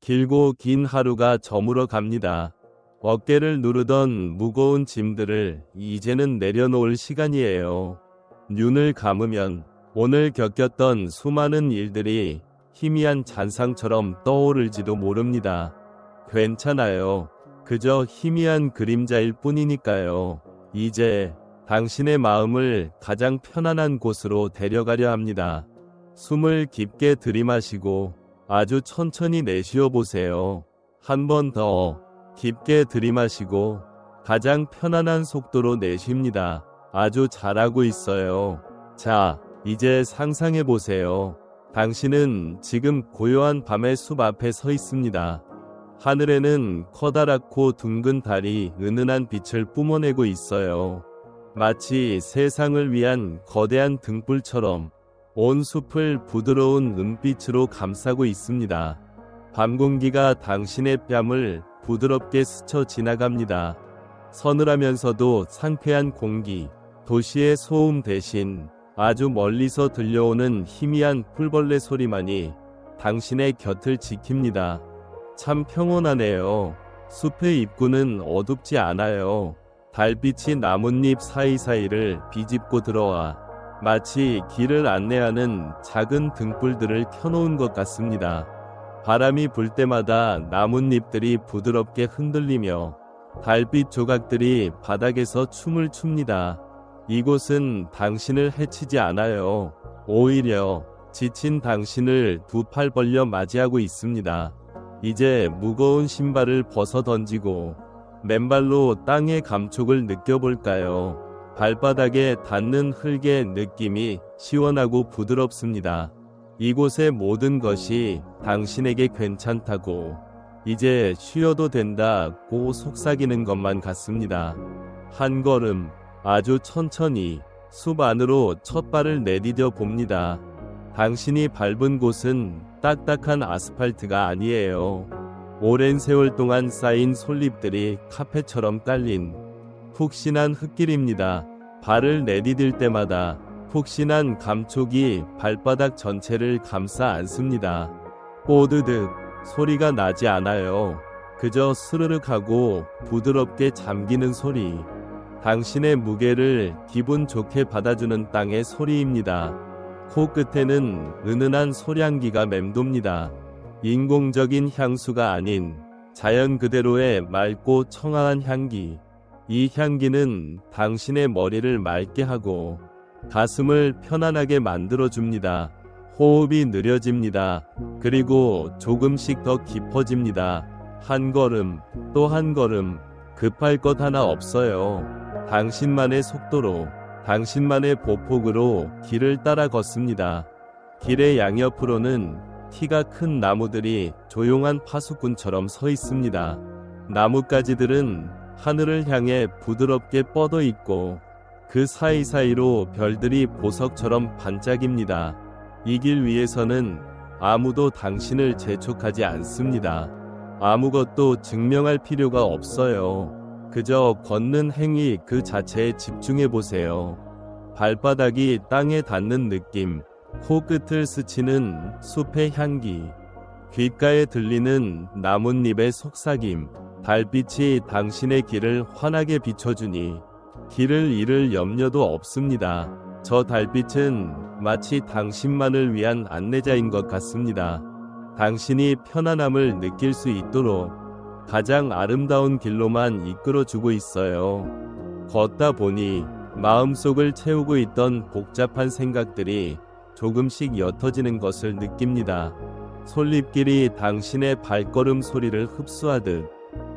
길고 긴 하루가 저물어 갑니다. 어깨를 누르던 무거운 짐들을 이제는 내려놓을 시간이에요. 눈을 감으면 오늘 겪었던 수많은 일들이 희미한 잔상처럼 떠오를지도 모릅니다. 괜찮아요. 그저 희미한 그림자일 뿐이니까요. 이제 당신의 마음을 가장 편안한 곳으로 데려가려 합니다. 숨을 깊게 들이마시고 아주 천천히 내쉬어 보세요. 한 번 더 깊게 들이마시고 가장 편안한 속도로 내쉽니다. 아주 잘하고 있어요. 자, 이제 상상해 보세요. 당신은 지금 고요한 밤의 숲 앞에 서 있습니다. 하늘에는 커다랗고 둥근 달이 은은한 빛을 뿜어내고 있어요. 마치 세상을 위한 거대한 등불처럼 온 숲을 부드러운 은빛으로 감싸고 있습니다. 밤 공기가 당신의 뺨을 부드럽게 스쳐 지나갑니다. 서늘하면서도 상쾌한 공기, 도시의 소음 대신 아주 멀리서 들려오는 희미한 풀벌레 소리만이 당신의 곁을 지킵니다. 참 평온하네요. 숲의 입구는 어둡지 않아요. 달빛이 나뭇잎 사이사이를 비집고 들어와 마치 길을 안내하는 작은 등불들을 켜놓은 것 같습니다. 바람이 불 때마다 나뭇잎들이 부드럽게 흔들리며 달빛 조각들이 바닥에서 춤을 춥니다. 이곳은 당신을 해치지 않아요. 오히려 지친 당신을 두 팔 벌려 맞이하고 있습니다. 이제 무거운 신발을 벗어 던지고 맨발로 땅의 감촉을 느껴볼까요? 발바닥에 닿는 흙의 느낌이 시원하고 부드럽습니다. 이곳의 모든 것이 당신에게 괜찮다고, 이제 쉬어도 된다고 속삭이는 것만 같습니다. 한 걸음, 아주 천천히 숲 안으로 첫 발을 내디뎌 봅니다. 당신이 밟은 곳은 딱딱한 아스팔트가 아니에요. 오랜 세월 동안 쌓인 솔잎들이 카펫처럼 깔린 푹신한 흙길입니다. 발을 내디딜 때마다 푹신한 감촉이 발바닥 전체를 감싸 안습니다. 뽀드득 소리가 나지 않아요. 그저 스르륵하고 부드럽게 잠기는 소리. 당신의 무게를 기분 좋게 받아주는 땅의 소리입니다. 코끝에는 은은한 소량기가 맴돕니다. 인공적인 향수가 아닌 자연 그대로의 맑고 청아한 향기. 이 향기는 당신의 머리를 맑게 하고 가슴을 편안하게 만들어줍니다. 호흡이 느려집니다. 그리고 조금씩 더 깊어집니다. 한 걸음, 또 한 걸음, 급할 것 하나 없어요. 당신만의 속도로, 당신만의 보폭으로 길을 따라 걷습니다. 길의 양옆으로는 키가 큰 나무들이 조용한 파수꾼처럼 서 있습니다. 나뭇가지들은 하늘을 향해 부드럽게 뻗어 있고 그 사이사이로 별들이 보석처럼 반짝입니다. 이 길 위에서는 아무도 당신을 재촉하지 않습니다. 아무것도 증명할 필요가 없어요. 그저 걷는 행위 그 자체에 집중해 보세요. 발바닥이 땅에 닿는 느낌, 코끝을 스치는 숲의 향기, 귓가에 들리는 나뭇잎의 속삭임, 달빛이 당신의 길을 환하게 비춰주니 길을 잃을 염려도 없습니다. 저 달빛은 마치 당신만을 위한 안내자인 것 같습니다. 당신이 편안함을 느낄 수 있도록 가장 아름다운 길로만 이끌어주고 있어요. 걷다 보니 마음속을 채우고 있던 복잡한 생각들이 조금씩 옅어지는 것을 느낍니다. 솔잎길이 당신의 발걸음 소리를 흡수하듯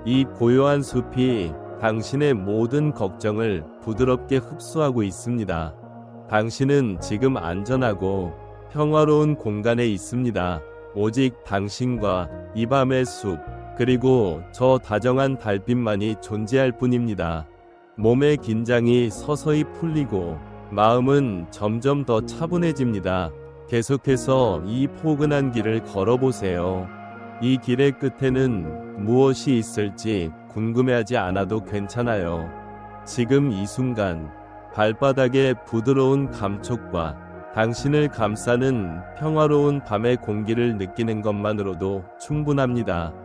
이 고요한 숲이 당신의 모든 걱정을 부드럽게 흡수하고 있습니다. 당신은 지금 안전하고 평화로운 공간에 있습니다. 오직 당신과 이 밤의 숲, 그리고 저 다정한 달빛만이 존재할 뿐입니다. 몸의 긴장이 서서히 풀리고 마음은 점점 더 차분해집니다. 계속해서 이 포근한 길을 걸어보세요. 이 길의 끝에는 무엇이 있을지 궁금해하지 않아도 괜찮아요. 지금 이 순간 발바닥의 부드러운 감촉과 당신을 감싸는 평화로운 밤의 공기를 느끼는 것만으로도 충분합니다.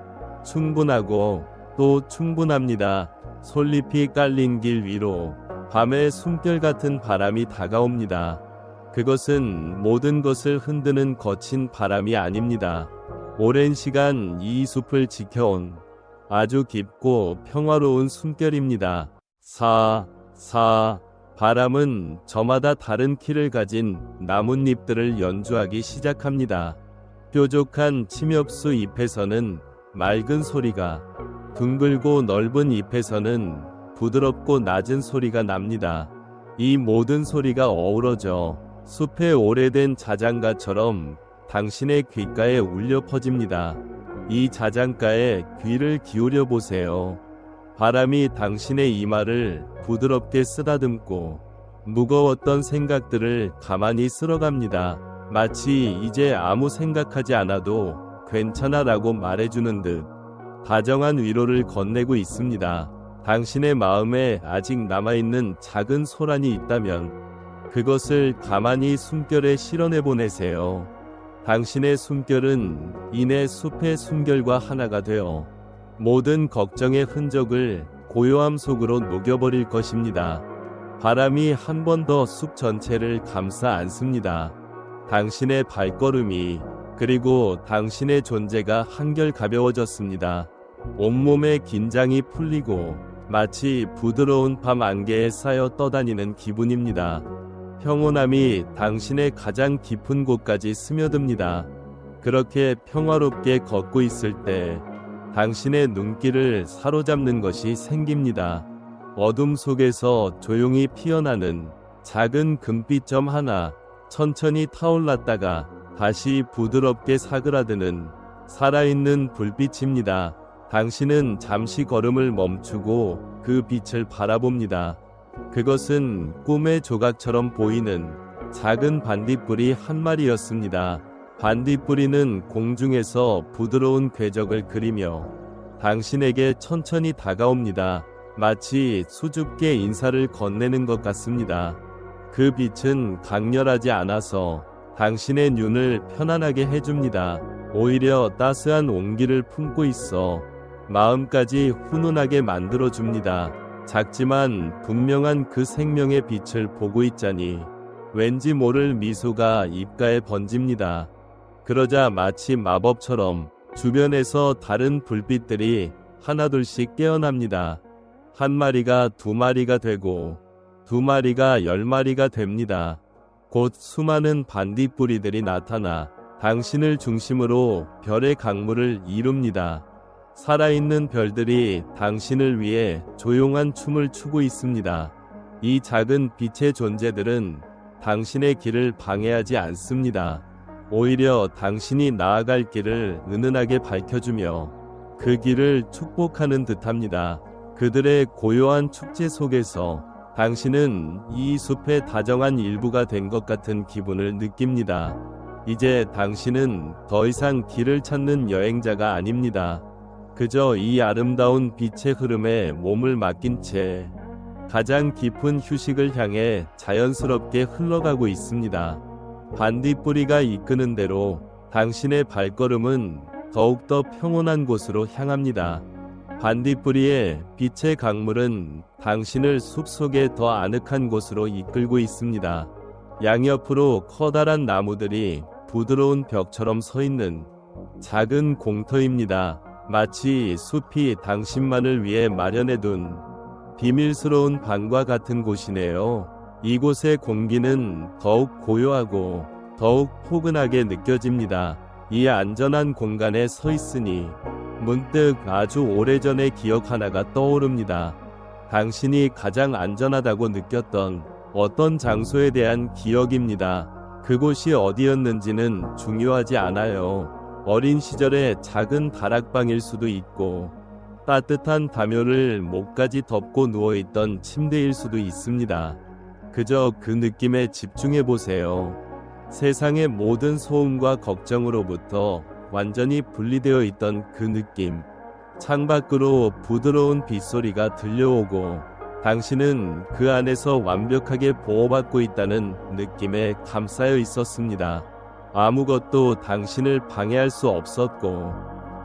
충분하고 또 충분합니다. 솔잎이 깔린 길 위로 밤의 숨결 같은 바람이 다가옵니다. 그것은 모든 것을 흔드는 거친 바람이 아닙니다. 오랜 시간 이 숲을 지켜온 아주 깊고 평화로운 숨결입니다. 바람은 저마다 다른 키를 가진 나뭇잎들을 연주하기 시작합니다. 뾰족한 침엽수 잎에서는 맑은 소리가, 둥글고 넓은 잎에서는 부드럽고 낮은 소리가 납니다. 이 모든 소리가 어우러져 숲의 오래된 자장가처럼 당신의 귓가에 울려 퍼집니다. 이 자장가에 귀를 기울여 보세요. 바람이 당신의 이마를 부드럽게 쓰다듬고 무거웠던 생각들을 가만히 쓸어갑니다. 마치 이제 아무 생각하지 않아도 괜찮아라고 말해주는 듯 다정한 위로를 건네고 있습니다. 당신의 마음에 아직 남아있는 작은 소란이 있다면 그것을 가만히 숨결에 실어내보내세요. 당신의 숨결은 이내 숲의 숨결과 하나가 되어 모든 걱정의 흔적을 고요함 속으로 녹여버릴 것입니다. 바람이 한 번 더 숲 전체를 감싸 안습니다. 당신의 발걸음이, 그리고 당신의 존재가 한결 가벼워졌습니다. 온몸의 긴장이 풀리고 마치 부드러운 밤 안개에 쌓여 떠다니는 기분입니다. 평온함이 당신의 가장 깊은 곳까지 스며듭니다. 그렇게 평화롭게 걷고 있을 때 당신의 눈길을 사로잡는 것이 생깁니다. 어둠 속에서 조용히 피어나는 작은 금빛점 하나, 천천히 타올랐다가 다시 부드럽게 사그라드는 살아있는 불빛입니다. 당신은 잠시 걸음을 멈추고 그 빛을 바라봅니다. 그것은 꿈의 조각처럼 보이는 작은 반딧불이 한 마리였습니다. 반딧불이는 공중에서 부드러운 궤적을 그리며 당신에게 천천히 다가옵니다. 마치 수줍게 인사를 건네는 것 같습니다. 그 빛은 강렬하지 않아서 당신의 눈을 편안하게 해줍니다. 오히려 따스한 온기를 품고 있어 마음까지 훈훈하게 만들어줍니다. 작지만 분명한 그 생명의 빛을 보고 있자니 왠지 모를 미소가 입가에 번집니다. 그러자 마치 마법처럼 주변에서 다른 불빛들이 하나둘씩 깨어납니다. 한 마리가 두 마리가 되고 두 마리가 10마리가 됩니다. 곧 수많은 반딧불이들이 나타나 당신을 중심으로 별의 강물을 이룹니다. 살아있는 별들이 당신을 위해 조용한 춤을 추고 있습니다. 이 작은 빛의 존재들은 당신의 길을 방해하지 않습니다. 오히려 당신이 나아갈 길을 은은하게 밝혀주며 그 길을 축복하는 듯합니다. 그들의 고요한 축제 속에서 당신은 이 숲의 다정한 일부가 된 것 같은 기분을 느낍니다. 이제 당신은 더 이상 길을 찾는 여행자가 아닙니다. 그저 이 아름다운 빛의 흐름에 몸을 맡긴 채 가장 깊은 휴식을 향해 자연스럽게 흘러가고 있습니다. 반딧불이가 이끄는 대로 당신의 발걸음은 더욱더 평온한 곳으로 향합니다. 반딧불이의 빛의 강물은 당신을 숲속의 더 아늑한 곳으로 이끌고 있습니다. 양옆으로 커다란 나무들이 부드러운 벽처럼 서 있는 작은 공터입니다. 마치 숲이 당신만을 위해 마련해둔 비밀스러운 방과 같은 곳이네요. 이곳의 공기는 더욱 고요하고 더욱 포근하게 느껴집니다. 이 안전한 공간에 서 있으니 문득 아주 오래전의 기억 하나가 떠오릅니다. 당신이 가장 안전하다고 느꼈던 어떤 장소에 대한 기억입니다. 그곳이 어디였는지는 중요하지 않아요. 어린 시절의 작은 다락방일 수도 있고 따뜻한 담요를 목까지 덮고 누워있던 침대일 수도 있습니다. 그저 그 느낌에 집중해보세요. 세상의 모든 소음과 걱정으로부터 완전히 분리되어 있던 그 느낌. 창밖으로 부드러운 빗소리가 들려오고 당신은 그 안에서 완벽하게 보호받고 있다는 느낌에 감싸여 있었습니다. 아무것도 당신을 방해할 수 없었고,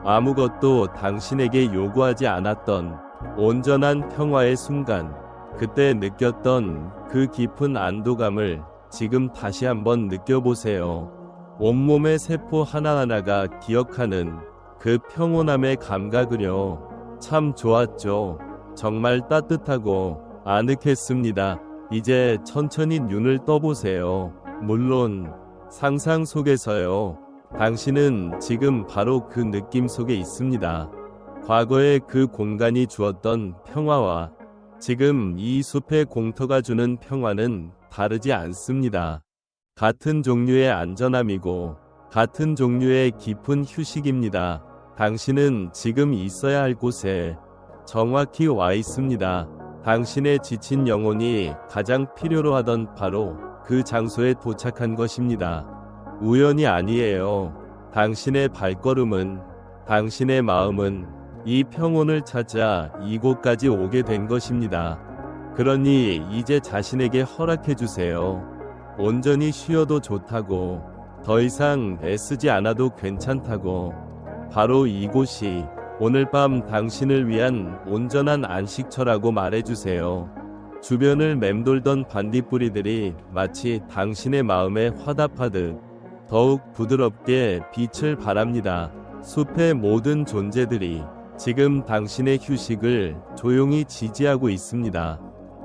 아무것도 당신에게 요구하지 않았던 온전한 평화의 순간, 그때 느꼈던 그 깊은 안도감을 지금 다시 한번 느껴보세요. 온몸의 세포 하나하나가 기억하는 그 평온함의 감각을요. 참 좋았죠. 정말 따뜻하고 아늑했습니다. 이제 천천히 눈을 떠보세요. 물론 상상 속에서요. 당신은 지금 바로 그 느낌 속에 있습니다. 과거의 그 공간이 주었던 평화와 지금 이 숲의 공터가 주는 평화는 다르지 않습니다. 같은 종류의 안전함이고 같은 종류의 깊은 휴식입니다. 당신은 지금 있어야 할 곳에 정확히 와 있습니다. 당신의 지친 영혼이 가장 필요로 하던 바로 그 장소에 도착한 것입니다. 우연이 아니에요. 당신의 발걸음은, 당신의 마음은 이 평온을 찾아 이곳까지 오게 된 것입니다. 그러니 이제 자신에게 허락해 주세요. 온전히 쉬어도 좋다고, 더 이상 애쓰지 않아도 괜찮다고. 바로 이곳이 오늘 밤 당신을 위한 온전한 안식처라고 말해주세요. 주변을 맴돌던 반딧불이들이 마치 당신의 마음에 화답하듯 더욱 부드럽게 빛을 발합니다. 숲의 모든 존재들이 지금 당신의 휴식을 조용히 지지하고 있습니다.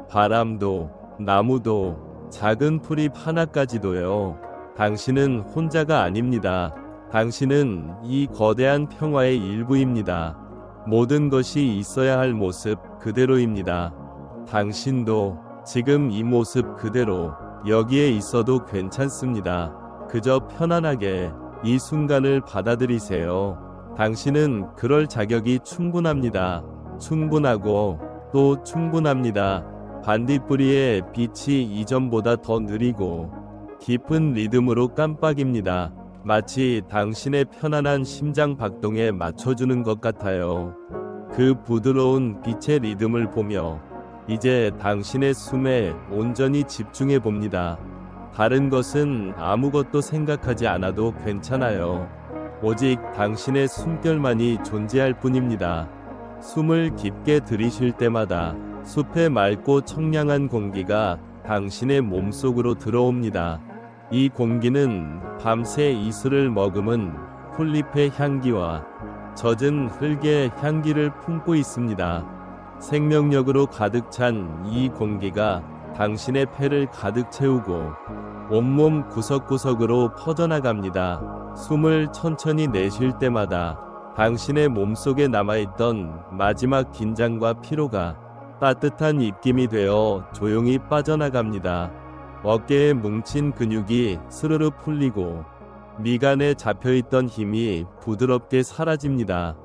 바람도, 나무도, 작은 풀잎 하나까지도요. 당신은 혼자가 아닙니다. 당신은 이 거대한 평화의 일부입니다. 모든 것이 있어야 할 모습 그대로입니다. 당신도 지금 이 모습 그대로 여기에 있어도 괜찮습니다. 그저 편안하게 이 순간을 받아들이세요. 당신은 그럴 자격이 충분합니다. 충분하고 또 충분합니다. 반딧불이의 빛이 이전보다 더 느리고 깊은 리듬으로 깜빡입니다. 마치 당신의 편안한 심장 박동에 맞춰주는 것 같아요. 그 부드러운 빛의 리듬을 보며 이제 당신의 숨에 온전히 집중해 봅니다. 다른 것은 아무것도 생각하지 않아도 괜찮아요. 오직 당신의 숨결만이 존재할 뿐입니다. 숨을 깊게 들이쉴 때마다 숲의 맑고 청량한 공기가 당신의 몸속으로 들어옵니다. 이 공기는 밤새 이슬을 머금은 풀잎의 향기와 젖은 흙의 향기를 품고 있습니다. 생명력으로 가득 찬 이 공기가 당신의 폐를 가득 채우고 온몸 구석구석으로 퍼져나갑니다. 숨을 천천히 내쉴 때마다 당신의 몸속에 남아있던 마지막 긴장과 피로가 따뜻한 입김이 되어 조용히 빠져나갑니다. 어깨에 뭉친 근육이 스르르 풀리고 미간에 잡혀있던 힘이 부드럽게 사라집니다.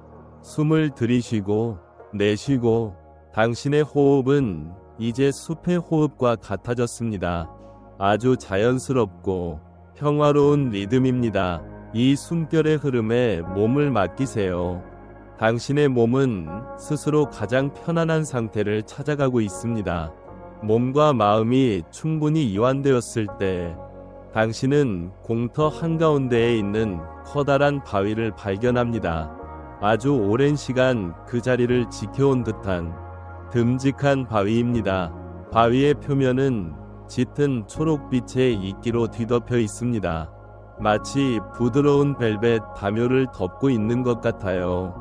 숨을 들이쉬고 내쉬고 당신의 호흡은 이제 숲의 호흡과 같아졌습니다. 아주 자연스럽고 평화로운 리듬입니다. 이 숨결의 흐름에 몸을 맡기세요. 당신의 몸은 스스로 가장 편안한 상태를 찾아가고 있습니다. 몸과 마음이 충분히 이완되었을 때 당신은 공터 한가운데에 있는 커다란 바위를 발견합니다. 아주 오랜 시간 그 자리를 지켜온 듯한 듬직한 바위입니다. 바위의 표면은 짙은 초록빛의 이끼로 뒤덮여 있습니다. 마치 부드러운 벨벳 담요를 덮고 있는 것 같아요.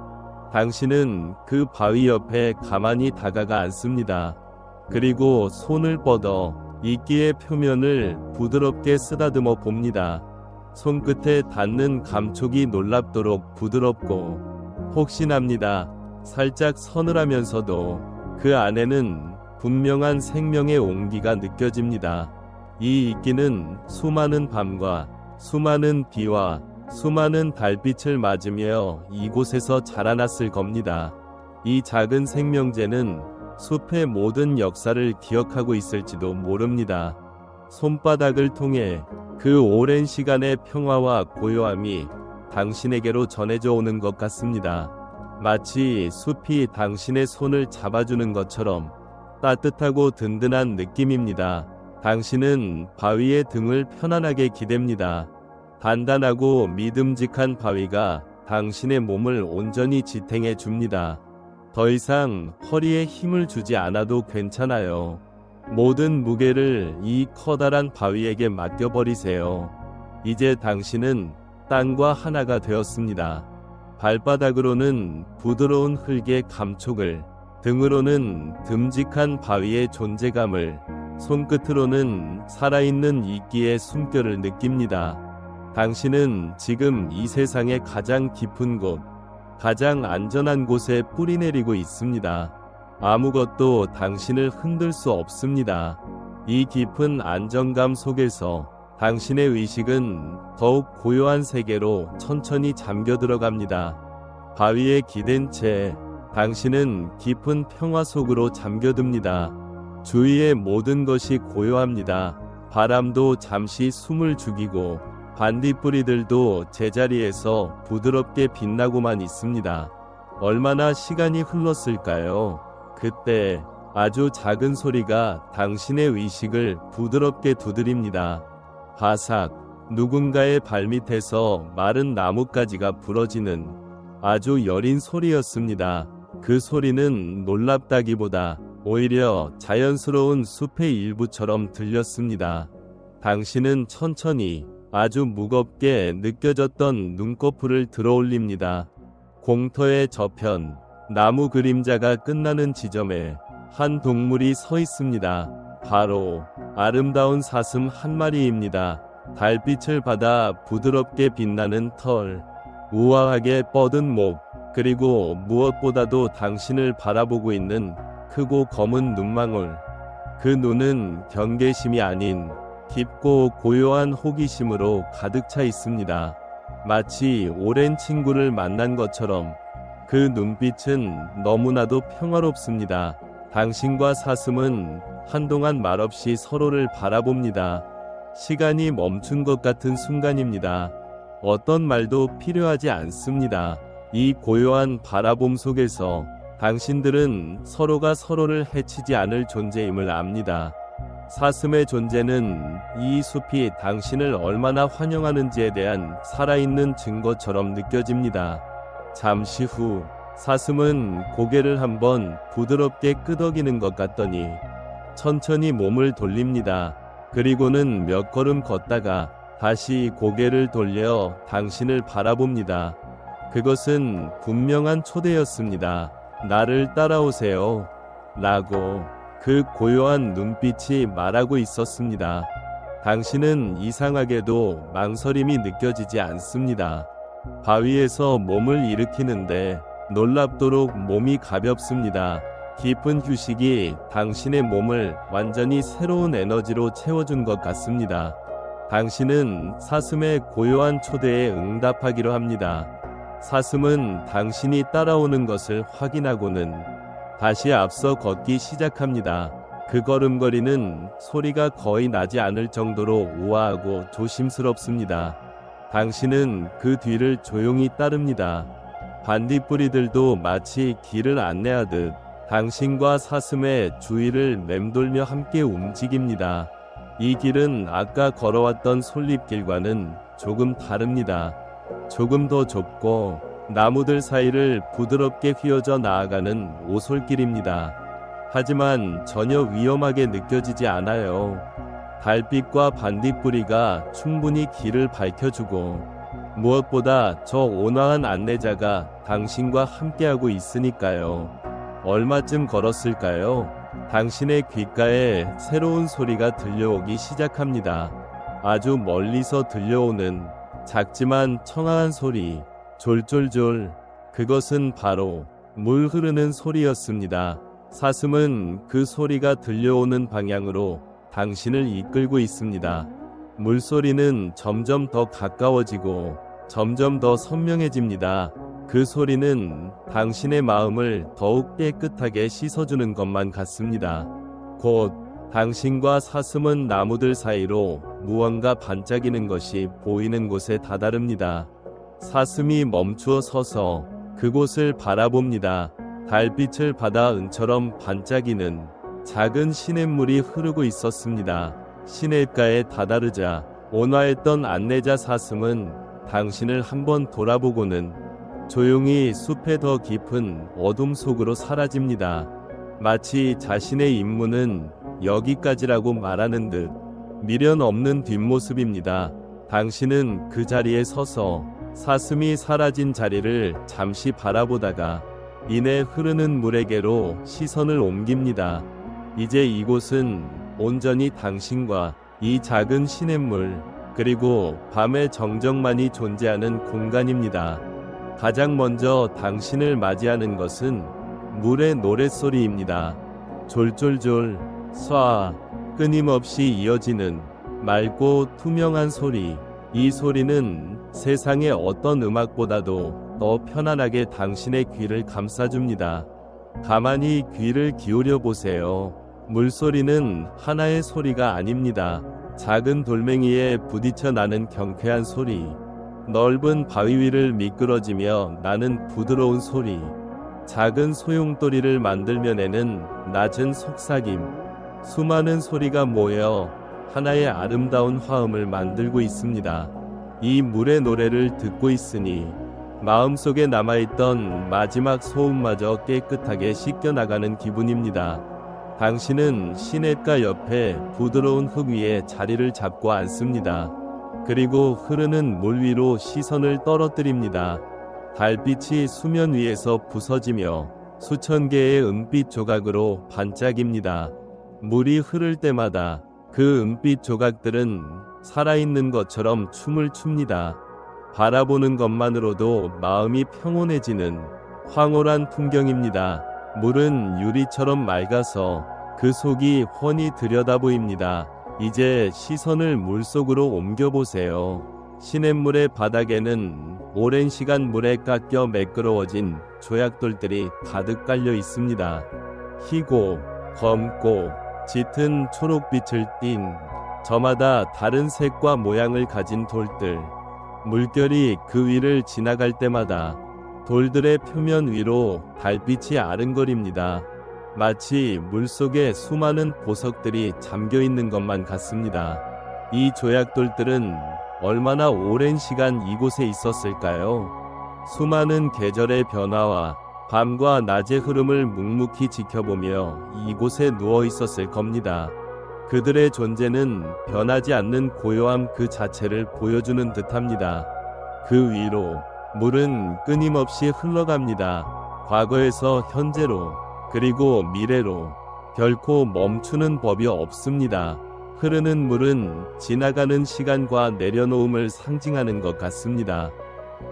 당신은 그 바위 옆에 가만히 다가가 앉습니다. 그리고 손을 뻗어 이끼의 표면을 부드럽게 쓰다듬어 봅니다. 손끝에 닿는 감촉이 놀랍도록 부드럽고 폭신합니다. 살짝 서늘하면서도 그 안에는 분명한 생명의 온기가 느껴집니다. 이 이끼는 수많은 밤과 수많은 비와 수많은 달빛을 맞으며 이곳에서 자라났을 겁니다. 이 작은 생명체는 숲의 모든 역사를 기억하고 있을지도 모릅니다. 손바닥을 통해 그 오랜 시간의 평화와 고요함이 당신에게로 전해져 오는 것 같습니다. 마치 숲이 당신의 손을 잡아주는 것처럼 따뜻하고 든든한 느낌입니다. 당신은 바위의 등을 편안하게 기댑니다. 단단하고 믿음직한 바위가 당신의 몸을 온전히 지탱해 줍니다. 더 이상 허리에 힘을 주지 않아도 괜찮아요. 모든 무게를 이 커다란 바위에게 맡겨버리세요. 이제 당신은 땅과 하나가 되었습니다. 발바닥으로는 부드러운 흙의 감촉을, 등으로는 듬직한 바위의 존재감을, 손끝으로는 살아있는 이끼의 숨결을 느낍니다. 당신은 지금 이 세상의 가장 깊은 곳, 가장 안전한 곳에 뿌리내리고 있습니다. 아무것도 당신을 흔들 수 없습니다. 이 깊은 안정감 속에서 당신의 의식은 더욱 고요한 세계로 천천히 잠겨 들어갑니다. 바위에 기댄 채 당신은 깊은 평화 속으로 잠겨듭니다. 주위의 모든 것이 고요합니다. 바람도 잠시 숨을 죽이고 반딧불이들도 제자리에서 부드럽게 빛나고만 있습니다. 얼마나 시간이 흘렀을까요? 그때 아주 작은 소리가 당신의 의식을 부드럽게 두드립니다. 바삭, 누군가의 발밑에서 마른 나뭇가지가 부러지는 아주 여린 소리였습니다. 그 소리는 놀랍다기보다 오히려 자연스러운 숲의 일부처럼 들렸습니다. 당신은 천천히 아주 무겁게 느껴졌던 눈꺼풀을 들어올립니다. 공터의 저편, 나무 그림자가 끝나는 지점에 한 동물이 서 있습니다. 바로 아름다운 사슴 한 마리입니다. 달빛을 받아 부드럽게 빛나는 털, 우아하게 뻗은 목, 그리고 무엇보다도 당신을 바라보고 있는 크고 검은 눈망울. 그 눈은 경계심이 아닌 깊고 고요한 호기심으로 가득 차 있습니다. 마치 오랜 친구를 만난 것처럼 그 눈빛은 너무나도 평화롭습니다. 당신과 사슴은 한동안 말없이 서로를 바라봅니다. 시간이 멈춘 것 같은 순간입니다. 어떤 말도 필요하지 않습니다. 이 고요한 바라봄 속에서 당신들은 서로가 서로를 해치지 않을 존재임을 압니다. 사슴의 존재는 이 숲이 당신을 얼마나 환영하는지에 대한 살아있는 증거처럼 느껴집니다. 잠시 후 사슴은 고개를 한번 부드럽게 끄덕이는 것 같더니 천천히 몸을 돌립니다. 그리고는 몇 걸음 걷다가 다시 고개를 돌려 당신을 바라봅니다. 그것은 분명한 초대였습니다. 나를 따라오세요. 라고 그 고요한 눈빛이 말하고 있었습니다. 당신은 이상하게도 망설임이 느껴지지 않습니다. 바위에서 몸을 일으키는데 놀랍도록 몸이 가볍습니다. 깊은 휴식이 당신의 몸을 완전히 새로운 에너지로 채워준 것 같습니다. 당신은 사슴의 고요한 초대에 응답하기로 합니다. 사슴은 당신이 따라오는 것을 확인하고는 다시 앞서 걷기 시작합니다. 그 걸음걸이는 소리가 거의 나지 않을 정도로 우아하고 조심스럽습니다. 당신은 그 뒤를 조용히 따릅니다. 반딧불이들도 마치 길을 안내하듯 당신과 사슴의 주위를 맴돌며 함께 움직입니다. 이 길은 아까 걸어왔던 솔잎길과는 조금 다릅니다. 조금 더 좁고 나무들 사이를 부드럽게 휘어져 나아가는 오솔길입니다. 하지만 전혀 위험하게 느껴지지 않아요. 달빛과 반딧불이가 충분히 길을 밝혀주고 무엇보다 저 온화한 안내자가 당신과 함께하고 있으니까요. 얼마쯤 걸었을까요? 당신의 귓가에 새로운 소리가 들려오기 시작합니다. 아주 멀리서 들려오는 작지만 청아한 소리, 졸졸졸. 그것은 바로 물 흐르는 소리였습니다. 사슴은 그 소리가 들려오는 방향으로 당신을 이끌고 있습니다. 물소리는 점점 더 가까워지고 점점 더 선명해집니다. 그 소리는 당신의 마음을 더욱 깨끗하게 씻어주는 것만 같습니다. 곧 당신과 사슴은 나무들 사이로 무언가 반짝이는 것이 보이는 곳에 다다릅니다. 사슴이 멈추어 서서 그곳을 바라봅니다. 달빛을 받아 은처럼 반짝이는 작은 시냇물이 흐르고 있었습니다. 시냇가에 다다르자 온화했던 안내자 사슴은 당신을 한번 돌아보고는 조용히 숲의 더 깊은 어둠 속으로 사라집니다. 마치 자신의 임무는 여기까지라고 말하는 듯 미련 없는 뒷모습입니다. 당신은 그 자리에 서서 사슴이 사라진 자리를 잠시 바라보다가 이내 흐르는 물에게로 시선을 옮깁니다. 이제 이곳은 온전히 당신과 이 작은 시냇물 그리고 밤의 정적만이 존재하는 공간입니다. 가장 먼저 당신을 맞이하는 것은 물의 노랫소리입니다. 졸졸졸 쏴 끊임없이 이어지는 맑고 투명한 소리. 이 소리는 세상의 어떤 음악보다도 더 편안하게 당신의 귀를 감싸줍니다. 가만히 귀를 기울여 보세요. 물소리는 하나의 소리가 아닙니다. 작은 돌멩이에 부딪혀 나는 경쾌한 소리, 넓은 바위 위를 미끄러지며 나는 부드러운 소리, 작은 소용돌이를 만들며 내는 낮은 속삭임, 수많은 소리가 모여 하나의 아름다운 화음을 만들고 있습니다. 이 물의 노래를 듣고 있으니 마음속에 남아있던 마지막 소음마저 깨끗하게 씻겨나가는 기분입니다. 당신은 시냇가 옆에 부드러운 흙 위에 자리를 잡고 앉습니다. 그리고 흐르는 물 위로 시선을 떨어뜨립니다. 달빛이 수면 위에서 부서지며 수천 개의 은빛 조각으로 반짝입니다. 물이 흐를 때마다 그 은빛 조각들은 살아있는 것처럼 춤을 춥니다. 바라보는 것만으로도 마음이 평온해지는 황홀한 풍경입니다. 물은 유리처럼 맑아서 그 속이 훤히 들여다보입니다. 이제 시선을 물속으로 옮겨보세요. 시냇물의 바닥에는 오랜 시간 물에 깎여 매끄러워진 조약돌들이 가득 깔려 있습니다. 희고, 검고, 짙은 초록빛을 띤 저마다 다른 색과 모양을 가진 돌들. 물결이 그 위를 지나갈 때마다 돌들의 표면 위로 달빛이 아른거립니다. 마치 물속에 수많은 보석들이 잠겨 있는 것만 같습니다. 이 조약돌들은 얼마나 오랜 시간 이곳에 있었을까요? 수많은 계절의 변화와 밤과 낮의 흐름을 묵묵히 지켜보며 이곳에 누워 있었을 겁니다. 그들의 존재는 변하지 않는 고요함 그 자체를 보여주는 듯합니다. 그 위로 물은 끊임없이 흘러갑니다. 과거에서 현재로 그리고 미래로 결코 멈추는 법이 없습니다. 흐르는 물은 지나가는 시간과 내려놓음을 상징하는 것 같습니다.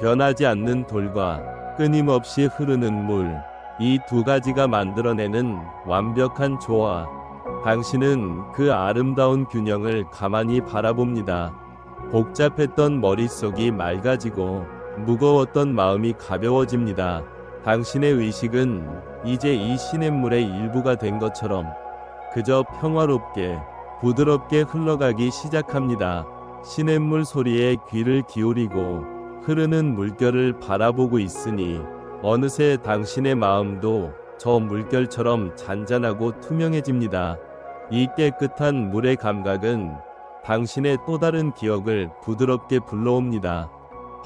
변하지 않는 돌과 끊임없이 흐르는 물, 이 두 가지가 만들어내는 완벽한 조화. 당신은 그 아름다운 균형을 가만히 바라봅니다. 복잡했던 머릿속이 맑아지고 무거웠던 마음이 가벼워집니다. 당신의 의식은 이제 이 시냇물의 일부가 된 것처럼 그저 평화롭게 부드럽게 흘러가기 시작합니다. 시냇물 소리에 귀를 기울이고 흐르는 물결을 바라보고 있으니 어느새 당신의 마음도 저 물결처럼 잔잔하고 투명해집니다. 이 깨끗한 물의 감각은 당신의 또 다른 기억을 부드럽게 불러옵니다.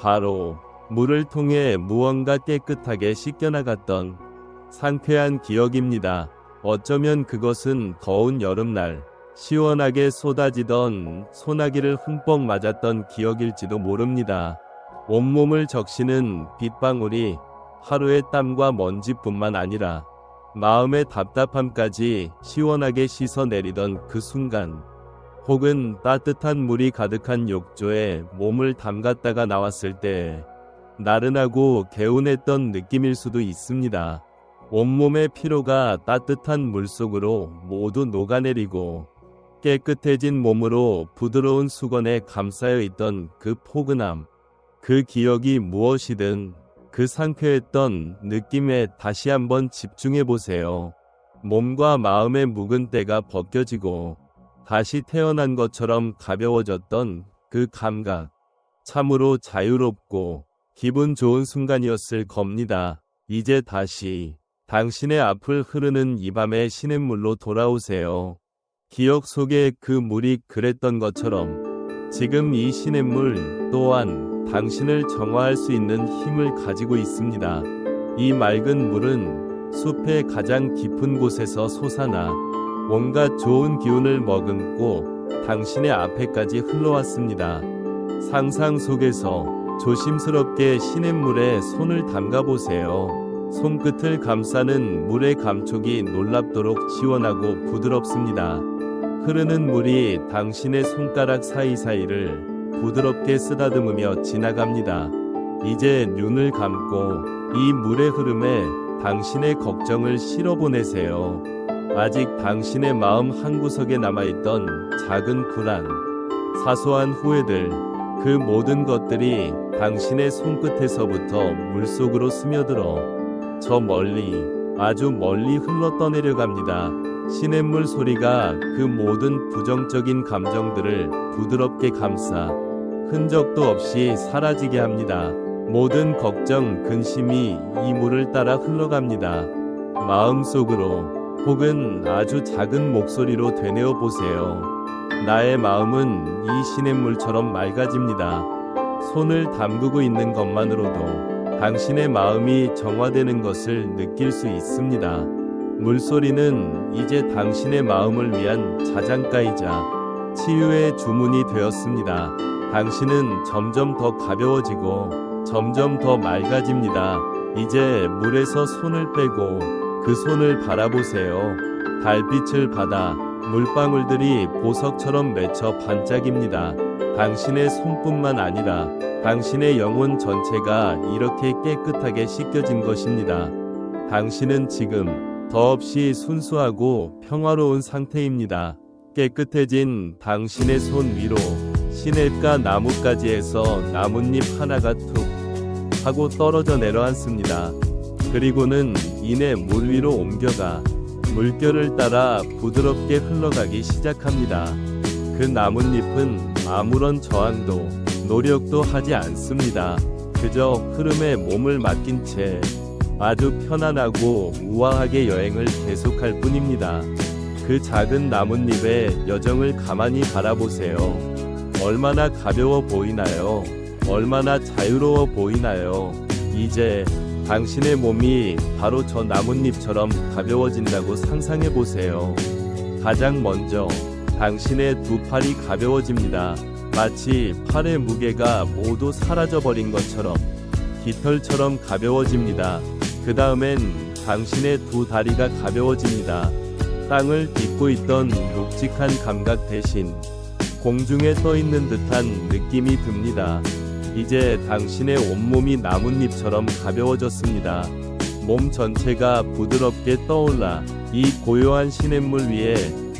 바로 물을 통해 무언가 깨끗하게 씻겨나갔던 상쾌한 기억입니다. 어쩌면 그것은 더운 여름날 시원하게 쏟아지던 소나기를 흠뻑 맞았던 기억일지도 모릅니다. 온몸을 적시는 빗방울이 하루의 땀과 먼지뿐만 아니라 마음의 답답함까지 시원하게 씻어내리던 그 순간, 혹은 따뜻한 물이 가득한 욕조에 몸을 담갔다가 나왔을 때 나른하고 개운했던 느낌일 수도 있습니다. 온몸의 피로가 따뜻한 물속으로 모두 녹아내리고 깨끗해진 몸으로 부드러운 수건에 감싸여 있던 그 포근함, 그 기억이 무엇이든 그 상쾌했던 느낌에 다시 한번 집중해 보세요. 몸과 마음의 묵은 때가 벗겨지고 다시 태어난 것처럼 가벼워졌던 그 감각, 참으로 자유롭고 기분 좋은 순간이었을 겁니다. 이제 다시 당신의 앞을 흐르는 이 밤의 시냇물로 돌아오세요. 기억 속에 그 물이 그랬던 것처럼 지금 이 시냇물 또한 당신을 정화할 수 있는 힘을 가지고 있습니다. 이 맑은 물은 숲의 가장 깊은 곳에서 솟아나 온갖 좋은 기운을 머금고 당신의 앞에까지 흘러왔습니다. 상상 속에서 조심스럽게 시냇물에 손을 담가보세요. 손끝을 감싸는 물의 감촉이 놀랍도록 시원하고 부드럽습니다. 흐르는 물이 당신의 손가락 사이사이를 부드럽게 쓰다듬으며 지나갑니다. 이제 눈을 감고 이 물의 흐름에 당신의 걱정을 실어보내세요. 아직 당신의 마음 한구석에 남아있던 작은 불안, 사소한 후회들, 그 모든 것들이 당신의 손끝에서부터 물속으로 스며들어 저 멀리, 아주 멀리 흘러 떠내려갑니다. 시냇물 소리가 그 모든 부정적인 감정들을 부드럽게 감싸 흔적도 없이 사라지게 합니다. 모든 걱정, 근심이 이 물을 따라 흘러갑니다. 마음속으로 혹은 아주 작은 목소리로 되뇌어 보세요. 나의 마음은 이 시냇물처럼 맑아집니다. 손을 담그고 있는 것만으로도 당신의 마음이 정화되는 것을 느낄 수 있습니다. 물소리는 이제 당신의 마음을 위한 자장가이자 치유의 주문이 되었습니다. 당신은 점점 더 가벼워지고 점점 더 맑아집니다. 이제 물에서 손을 빼고 그 손을 바라보세요. 달빛을 받아 물방울들이 보석처럼 맺혀 반짝입니다. 당신의 손뿐만 아니라 당신의 영혼 전체가 이렇게 깨끗하게 씻겨진 것입니다. 당신은 지금 더없이 순수하고 평화로운 상태입니다. 깨끗해진 당신의 손 위로 시냇가 나뭇가지에서 나뭇잎 하나가 툭 하고 떨어져 내려앉습니다. 그리고는 이내 물 위로 옮겨가 물결을 따라 부드럽게 흘러가기 시작합니다. 그 나뭇잎은 아무런 저항도 노력도 하지 않습니다. 그저 흐름에 몸을 맡긴 채 아주 편안하고 우아하게 여행을 계속할 뿐입니다. 그 작은 나뭇잎의 여정을 가만히 바라보세요. 얼마나 가벼워 보이나요? 얼마나 자유로워 보이나요? 이제 당신의 몸이 바로 저 나뭇잎처럼 가벼워진다고 상상해 보세요. 가장 먼저 당신의 두 팔이 가벼워집니다. 마치 팔의 무게가 모두 사라져버린 것처럼 깃털처럼 가벼워집니다. 그 다음엔 당신의 두 다리가 가벼워집니다. 땅을 딛고 있던 묵직한 감각 대신 공중에 떠있는 듯한 느낌이 듭니다. 이제 당신의 온몸이 나뭇잎처럼 가벼워졌습니다. 몸 전체가 부드럽게 떠올라 이 고요한 시냇물 위에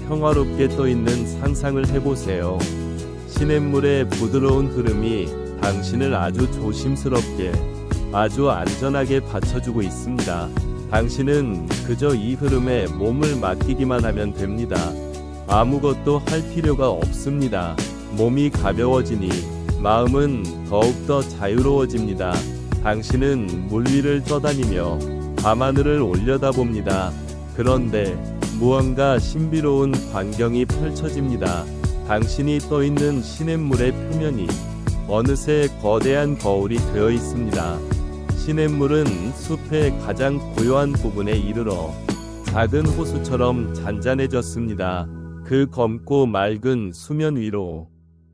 평화롭게 떠있는 상상을 해보세요. 시냇물의 부드러운 흐름이 당신을 아주 조심스럽게, 아주 안전하게 받쳐주고 있습니다. 당신은 그저 이 흐름에 몸을 맡기기만 하면 됩니다. 아무것도 할 필요가 없습니다. 몸이 가벼워지니 마음은 더욱더 자유로워집니다. 당신은 물 위를 떠다니며 밤하늘을 올려다봅니다. 그런데 무언가 신비로운 광경이 펼쳐집니다. 당신이 떠있는 시냇물의 표면이 어느새 거대한 거울이 되어 있습니다. 시냇물은 숲의 가장 고요한 부분에 이르러 작은 호수처럼 잔잔해졌습니다. 그 검고 맑은 수면 위로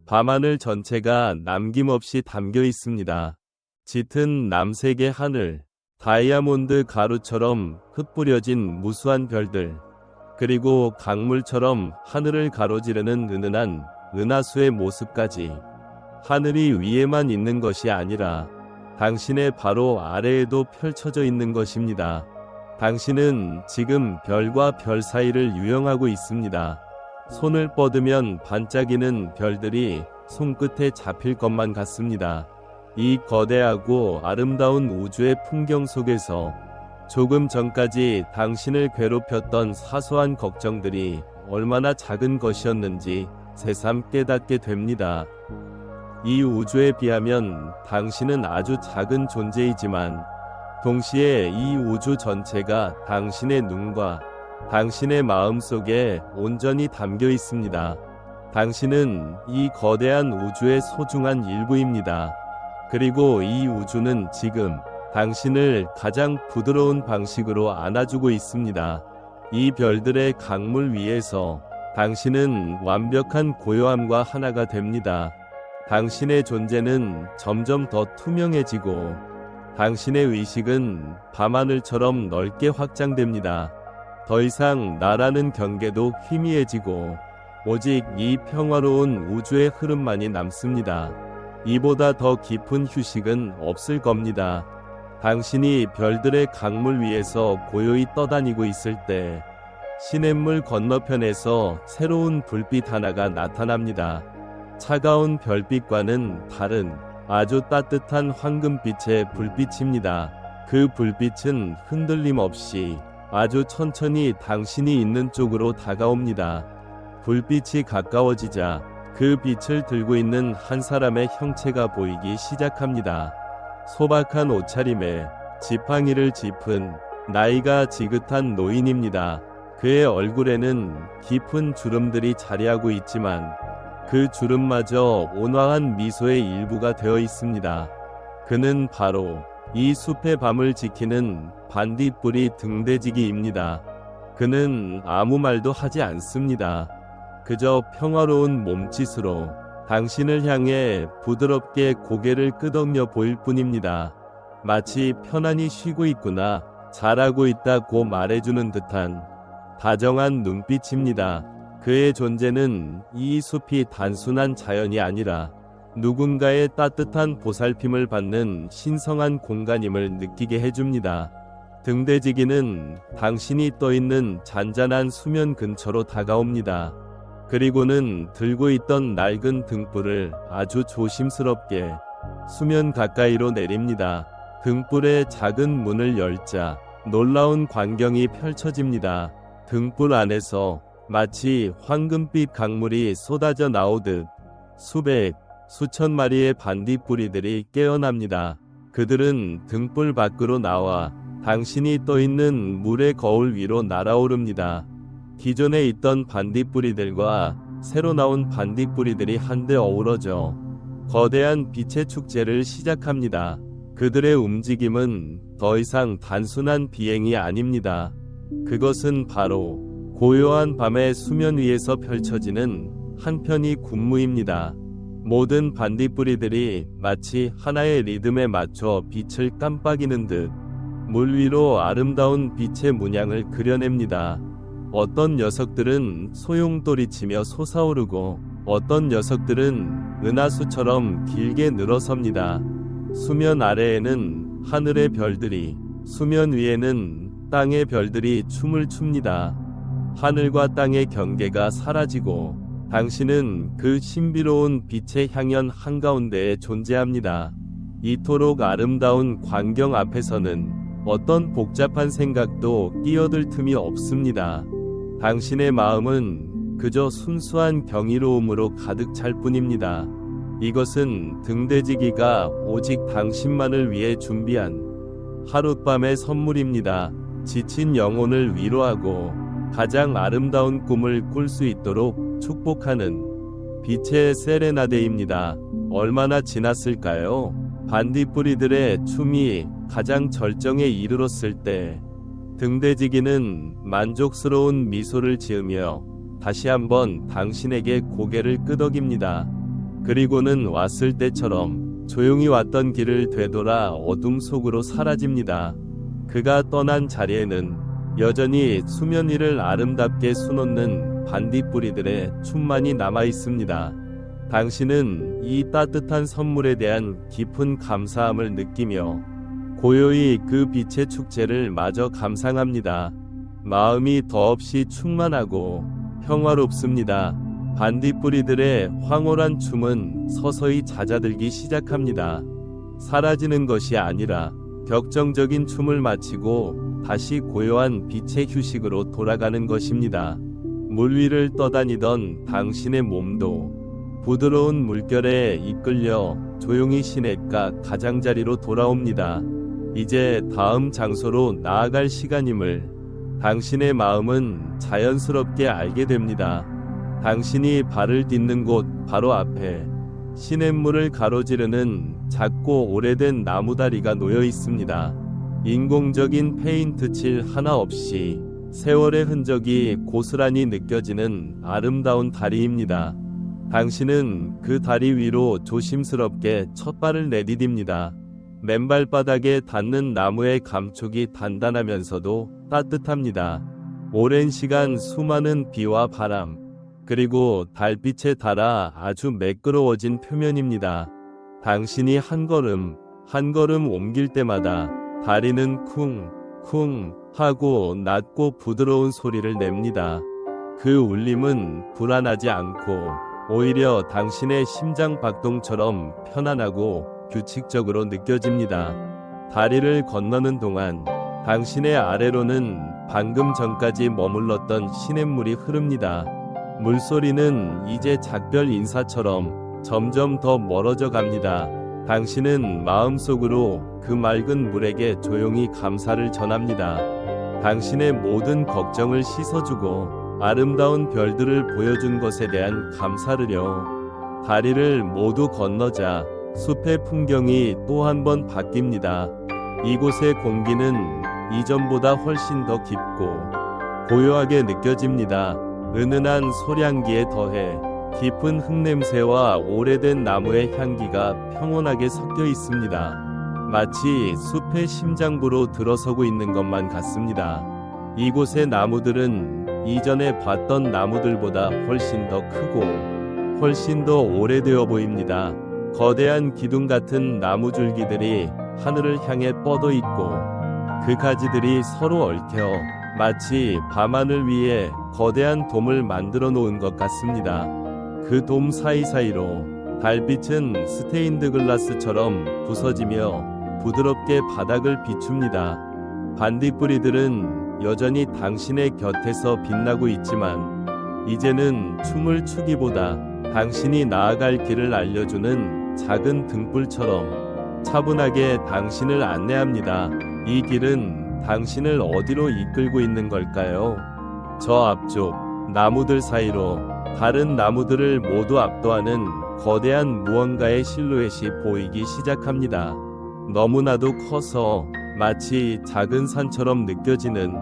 밤하늘 전체가 남김없이 담겨 있습니다. 짙은 남색의 하늘, 다이아몬드 가루처럼 흩뿌려진 무수한 별들, 그리고 강물처럼 하늘을 가로지르는 은은한 은하수의 모습까지. 하늘이 위에만 있는 것이 아니라 당신의 바로 아래에도 펼쳐져 있는 것입니다. 당신은 지금 별과 별 사이를 유영하고 있습니다. 손을 뻗으면 반짝이는 별들이 손끝에 잡힐 것만 같습니다. 이 거대하고 아름다운 우주의 풍경 속에서 조금 전까지 당신을 괴롭혔던 사소한 걱정들이 얼마나 작은 것이었는지 새삼 깨닫게 됩니다. 이 우주에 비하면 당신은 아주 작은 존재이지만 동시에 이 우주 전체가 당신의 눈과 당신의 마음 속에 온전히 담겨 있습니다. 당신은 이 거대한 우주의 소중한 일부입니다. 그리고 이 우주는 지금 당신을 가장 부드러운 방식으로 안아주고 있습니다. 이 별들의 강물 위에서 당신은 완벽한 고요함과 하나가 됩니다. 당신의 존재는 점점 더 투명해지고 당신의 의식은 밤하늘처럼 넓게 확장됩니다. 더 이상 나라는 경계도 희미해지고 오직 이 평화로운 우주의 흐름만이 남습니다. 이보다 더 깊은 휴식은 없을 겁니다. 당신이 별들의 강물 위에서 고요히 떠다니고 있을 때 시냇물 건너편에서 새로운 불빛 하나가 나타납니다. 차가운 별빛과는 다른 아주 따뜻한 황금빛의 불빛입니다. 그 불빛은 흔들림 없이 아주 천천히 당신이 있는 쪽으로 다가옵니다. 불빛이 가까워지자 그 빛을 들고 있는 한 사람의 형체가 보이기 시작합니다. 소박한 옷차림에 지팡이를 짚은 나이가 지긋한 노인입니다. 그의 얼굴에는 깊은 주름들이 자리하고 있지만 그 주름마저 온화한 미소의 일부가 되어 있습니다. 그는 바로 이 숲의 밤을 지키는 반딧불이 등대지기입니다. 그는 아무 말도 하지 않습니다. 그저 평화로운 몸짓으로 당신을 향해 부드럽게 고개를 끄덕여 보일 뿐입니다. 마치 편안히 쉬고 있구나, 잘하고 있다고 말해주는 듯한 다정한 눈빛입니다. 그의 존재는 이 숲이 단순한 자연이 아니라 누군가의 따뜻한 보살핌을 받는 신성한 공간임을 느끼게 해줍니다. 등대지기는 당신이 떠있는 잔잔한 수면 근처로 다가옵니다. 그리고는 들고 있던 낡은 등불을 아주 조심스럽게 수면 가까이로 내립니다. 등불의 작은 문을 열자 놀라운 광경이 펼쳐집니다. 등불 안에서 마치 황금빛 강물이 쏟아져 나오듯 수백, 수천 마리의 반딧불이들이 깨어납니다. 그들은 등불 밖으로 나와 당신이 떠있는 물의 거울 위로 날아오릅니다. 기존에 있던 반딧불이들과 새로 나온 반딧불이들이 한데 어우러져 거대한 빛의 축제를 시작합니다. 그들의 움직임은 더 이상 단순한 비행이 아닙니다. 그것은 바로 고요한 밤의 수면 위에서 펼쳐지는 한 편의 군무입니다. 모든 반딧불이들이 마치 하나의 리듬에 맞춰 빛을 깜빡이는 듯 물 위로 아름다운 빛의 문양을 그려냅니다. 어떤 녀석들은 소용돌이치며 솟아오르고 어떤 녀석들은 은하수처럼 길게 늘어섭니다. 수면 아래에는 하늘의 별들이, 수면 위에는 땅의 별들이 춤을 춥니다. 하늘과 땅의 경계가 사라지고 당신은 그 신비로운 빛의 향연 한가운데에 존재합니다. 이토록 아름다운 광경 앞에서는 어떤 복잡한 생각도 끼어들 틈이 없습니다. 당신의 마음은 그저 순수한 경이로움으로 가득 찰 뿐입니다. 이것은 등대지기가 오직 당신만을 위해 준비한 하룻밤의 선물입니다. 지친 영혼을 위로하고 가장 아름다운 꿈을 꿀 수 있도록 축복하는 빛의 세레나데입니다. 얼마나 지났을까요? 반딧불이들의 춤이 가장 절정에 이르렀을 때 등대지기는 만족스러운 미소를 지으며 다시 한번 당신에게 고개를 끄덕입니다. 그리고는 왔을 때처럼 조용히 왔던 길을 되돌아 어둠 속으로 사라집니다. 그가 떠난 자리에는 여전히 수면 위를 아름답게 수놓는 반딧불이들의 춤만이 남아 있습니다. 당신은 이 따뜻한 선물에 대한 깊은 감사함을 느끼며 고요히 그 빛의 축제를 마저 감상합니다. 마음이 더없이 충만하고 평화롭습니다. 반딧불이들의 황홀한 춤은 서서히 잦아들기 시작합니다. 사라지는 것이 아니라 격정적인 춤을 마치고 다시 고요한 빛의 휴식으로 돌아가는 것입니다. 물 위를 떠다니던 당신의 몸도 부드러운 물결에 이끌려 조용히 시냇가 가장자리로 돌아옵니다. 이제 다음 장소로 나아갈 시간임을 당신의 마음은 자연스럽게 알게 됩니다. 당신이 발을 딛는 곳 바로 앞에 시냇물을 가로지르는 작고 오래된 나무다리가 놓여 있습니다. 인공적인 페인트 칠 하나 없이 세월의 흔적이 고스란히 느껴지는 아름다운 다리입니다. 당신은 그 다리 위로 조심스럽게 첫 발을 내디딥니다. 맨발바닥에 닿는 나무의 감촉이 단단하면서도 따뜻합니다. 오랜 시간 수많은 비와 바람, 그리고 달빛에 닿아 아주 매끄러워진 표면입니다. 당신이 한 걸음 한 걸음 옮길 때마다 다리는 쿵쿵 하고 낮고 부드러운 소리를 냅니다. 그 울림은 불안하지 않고 오히려 당신의 심장 박동처럼 편안하고 규칙적으로 느껴집니다. 다리를 건너는 동안 당신의 아래로는 방금 전까지 머물렀던 시냇물이 흐릅니다. 물소리는 이제 작별 인사처럼 점점 더 멀어져 갑니다. 당신은 마음속으로 그 맑은 물에게 조용히 감사를 전합니다. 당신의 모든 걱정을 씻어주고 아름다운 별들을 보여준 것에 대한 감사를요. 다리를 모두 건너자 숲의 풍경이 또 한 번 바뀝니다. 이곳의 공기는 이전보다 훨씬 더 깊고 고요하게 느껴집니다. 은은한 소량기에 더해 깊은 흙냄새와 오래된 나무의 향기가 평온하게 섞여 있습니다. 마치 숲의 심장부로 들어서고 있는 것만 같습니다. 이곳의 나무들은 이전에 봤던 나무들보다 훨씬 더 크고 훨씬 더 오래되어 보입니다. 거대한 기둥 같은 나무 줄기들이 하늘을 향해 뻗어 있고 그 가지들이 서로 얽혀 마치 밤하늘 위에 거대한 돔을 만들어 놓은 것 같습니다. 그 돔 사이사이로 달빛은 스테인드 글라스처럼 부서지며 부드럽게 바닥을 비춥니다. 반딧불이들은 여전히 당신의 곁에서 빛나고 있지만 이제는 춤을 추기보다 당신이 나아갈 길을 알려주는 작은 등불처럼 차분하게 당신을 안내합니다. 이 길은 당신을 어디로 이끌고 있는 걸까요? 저 앞쪽 나무들 사이로 다른 나무들을 모두 압도하는 거대한 무언가의 실루엣이 보이기 시작합니다. 너무나도 커서 마치 작은 산처럼 느껴지는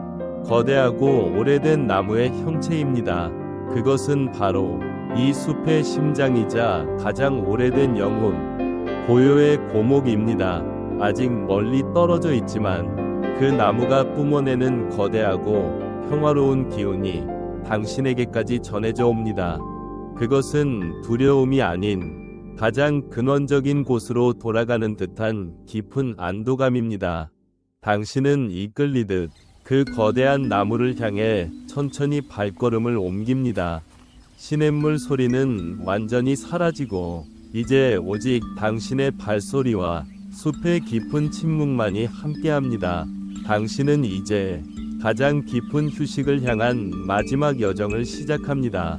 거대하고 오래된 나무의 형체입니다. 그것은 바로 이 숲의 심장이자 가장 오래된 영혼, 고요의 고목입니다. 아직 멀리 떨어져 있지만 그 나무가 뿜어내는 거대하고 평화로운 기운이 당신에게까지 전해져 옵니다. 그것은 두려움이 아닌 가장 근원적인 곳으로 돌아가는 듯한 깊은 안도감입니다. 당신은 이끌리듯 그 거대한 나무를 향해 천천히 발걸음을 옮깁니다. 시냇물 소리는 완전히 사라지고 이제 오직 당신의 발소리와 숲의 깊은 침묵만이 함께합니다. 당신은 이제 가장 깊은 휴식을 향한 마지막 여정을 시작합니다.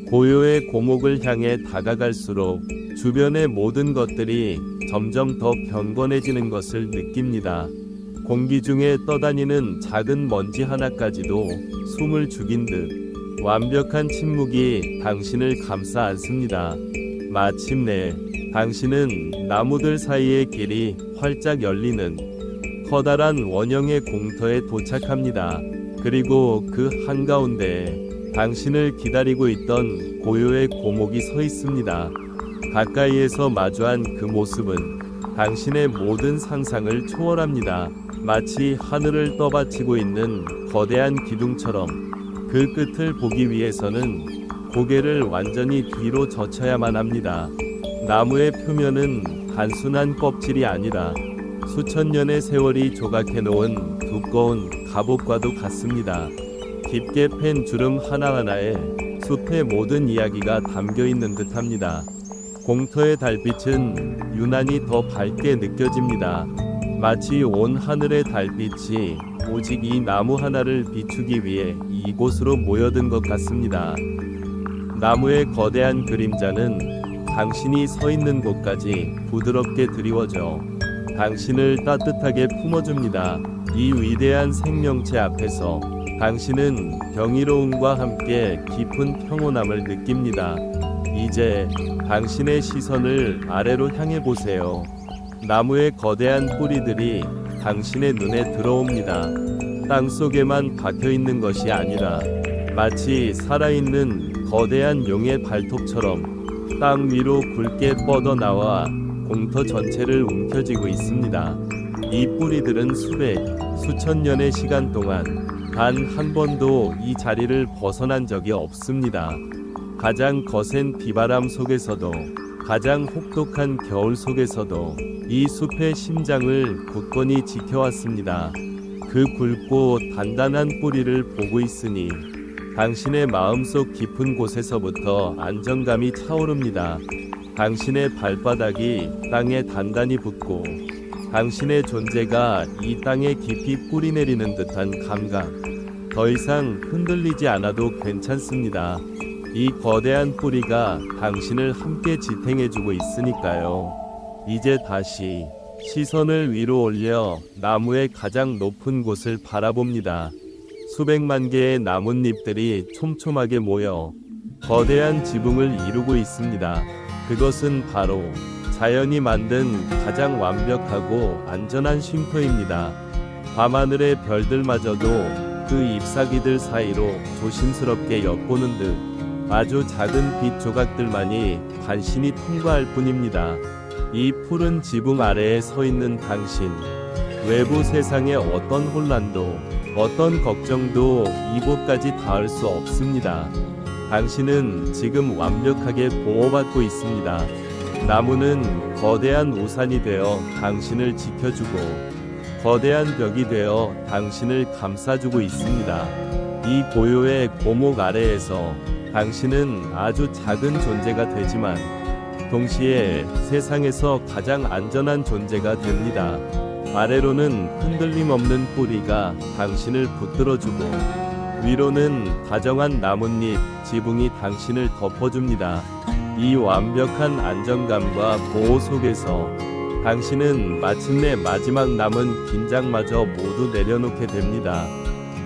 고요의 고목을 향해 다가갈수록 주변의 모든 것들이 점점 더 경건해지는 것을 느낍니다. 공기 중에 떠다니는 작은 먼지 하나까지도 숨을 죽인 듯 완벽한 침묵이 당신을 감싸 안습니다. 마침내 당신은 나무들 사이의 길이 활짝 열리는 커다란 원형의 공터에 도착합니다. 그리고 그 한가운데에 당신을 기다리고 있던 고요의 고목이 서 있습니다. 가까이에서 마주한 그 모습은 당신의 모든 상상을 초월합니다. 마치 하늘을 떠받치고 있는 거대한 기둥처럼 그 끝을 보기 위해서는 고개를 완전히 뒤로 젖혀야만 합니다. 나무의 표면은 단순한 껍질이 아니라 수천 년의 세월이 조각해 놓은 두꺼운 갑옷과도 같습니다. 깊게 팬 주름 하나하나에 숲의 모든 이야기가 담겨 있는 듯합니다. 공터의 달빛은 유난히 더 밝게 느껴집니다. 마치 온 하늘의 달빛이 오직 이 나무 하나를 비추기 위해 이곳으로 모여든 것 같습니다. 나무의 거대한 그림자는 당신이 서 있는 곳까지 부드럽게 드리워져 당신을 따뜻하게 품어줍니다. 이 위대한 생명체 앞에서 당신은 경이로움과 함께 깊은 평온함을 느낍니다. 이제 당신의 시선을 아래로 향해 보세요. 나무의 거대한 뿌리들이 당신의 눈에 들어옵니다. 땅 속에만 박혀 있는 것이 아니라 마치 살아있는 거대한 용의 발톱처럼 땅 위로 굵게 뻗어나와 공터 전체를 움켜쥐고 있습니다. 이 뿌리들은 수백, 수천 년의 시간 동안 단 한 번도 이 자리를 벗어난 적이 없습니다. 가장 거센 비바람 속에서도, 가장 혹독한 겨울 속에서도 이 숲의 심장을 굳건히 지켜왔습니다. 그 굵고 단단한 뿌리를 보고 있으니 당신의 마음속 깊은 곳에서부터 안정감이 차오릅니다. 당신의 발바닥이 땅에 단단히 붙고 당신의 존재가 이 땅에 깊이 뿌리내리는 듯한 감각. 더 이상 흔들리지 않아도 괜찮습니다. 이 거대한 뿌리가 당신을 함께 지탱해주고 있으니까요. 이제 다시 시선을 위로 올려 나무의 가장 높은 곳을 바라봅니다. 수백만 개의 나뭇잎들이 촘촘하게 모여 거대한 지붕을 이루고 있습니다. 그것은 바로 자연이 만든 가장 완벽하고 안전한 쉼터입니다. 밤하늘의 별들마저도 그 잎사귀들 사이로 조심스럽게 엿보는 듯 아주 작은 빛 조각들만이 간신히 통과할 뿐입니다. 이 푸른 지붕 아래에 서 있는 당신, 외부 세상의 어떤 혼란도, 어떤 걱정도 이곳까지 닿을 수 없습니다. 당신은 지금 완벽하게 보호받고 있습니다. 나무는 거대한 우산이 되어 당신을 지켜주고 거대한 벽이 되어 당신을 감싸주고 있습니다. 이 고요의 고목 아래에서 당신은 아주 작은 존재가 되지만 동시에 세상에서 가장 안전한 존재가 됩니다. 아래로는 흔들림 없는 뿌리가 당신을 붙들어주고 위로는 다정한 나뭇잎 지붕이 당신을 덮어줍니다. 이 완벽한 안정감과 보호 속에서 당신은 마침내 마지막 남은 긴장마저 모두 내려놓게 됩니다.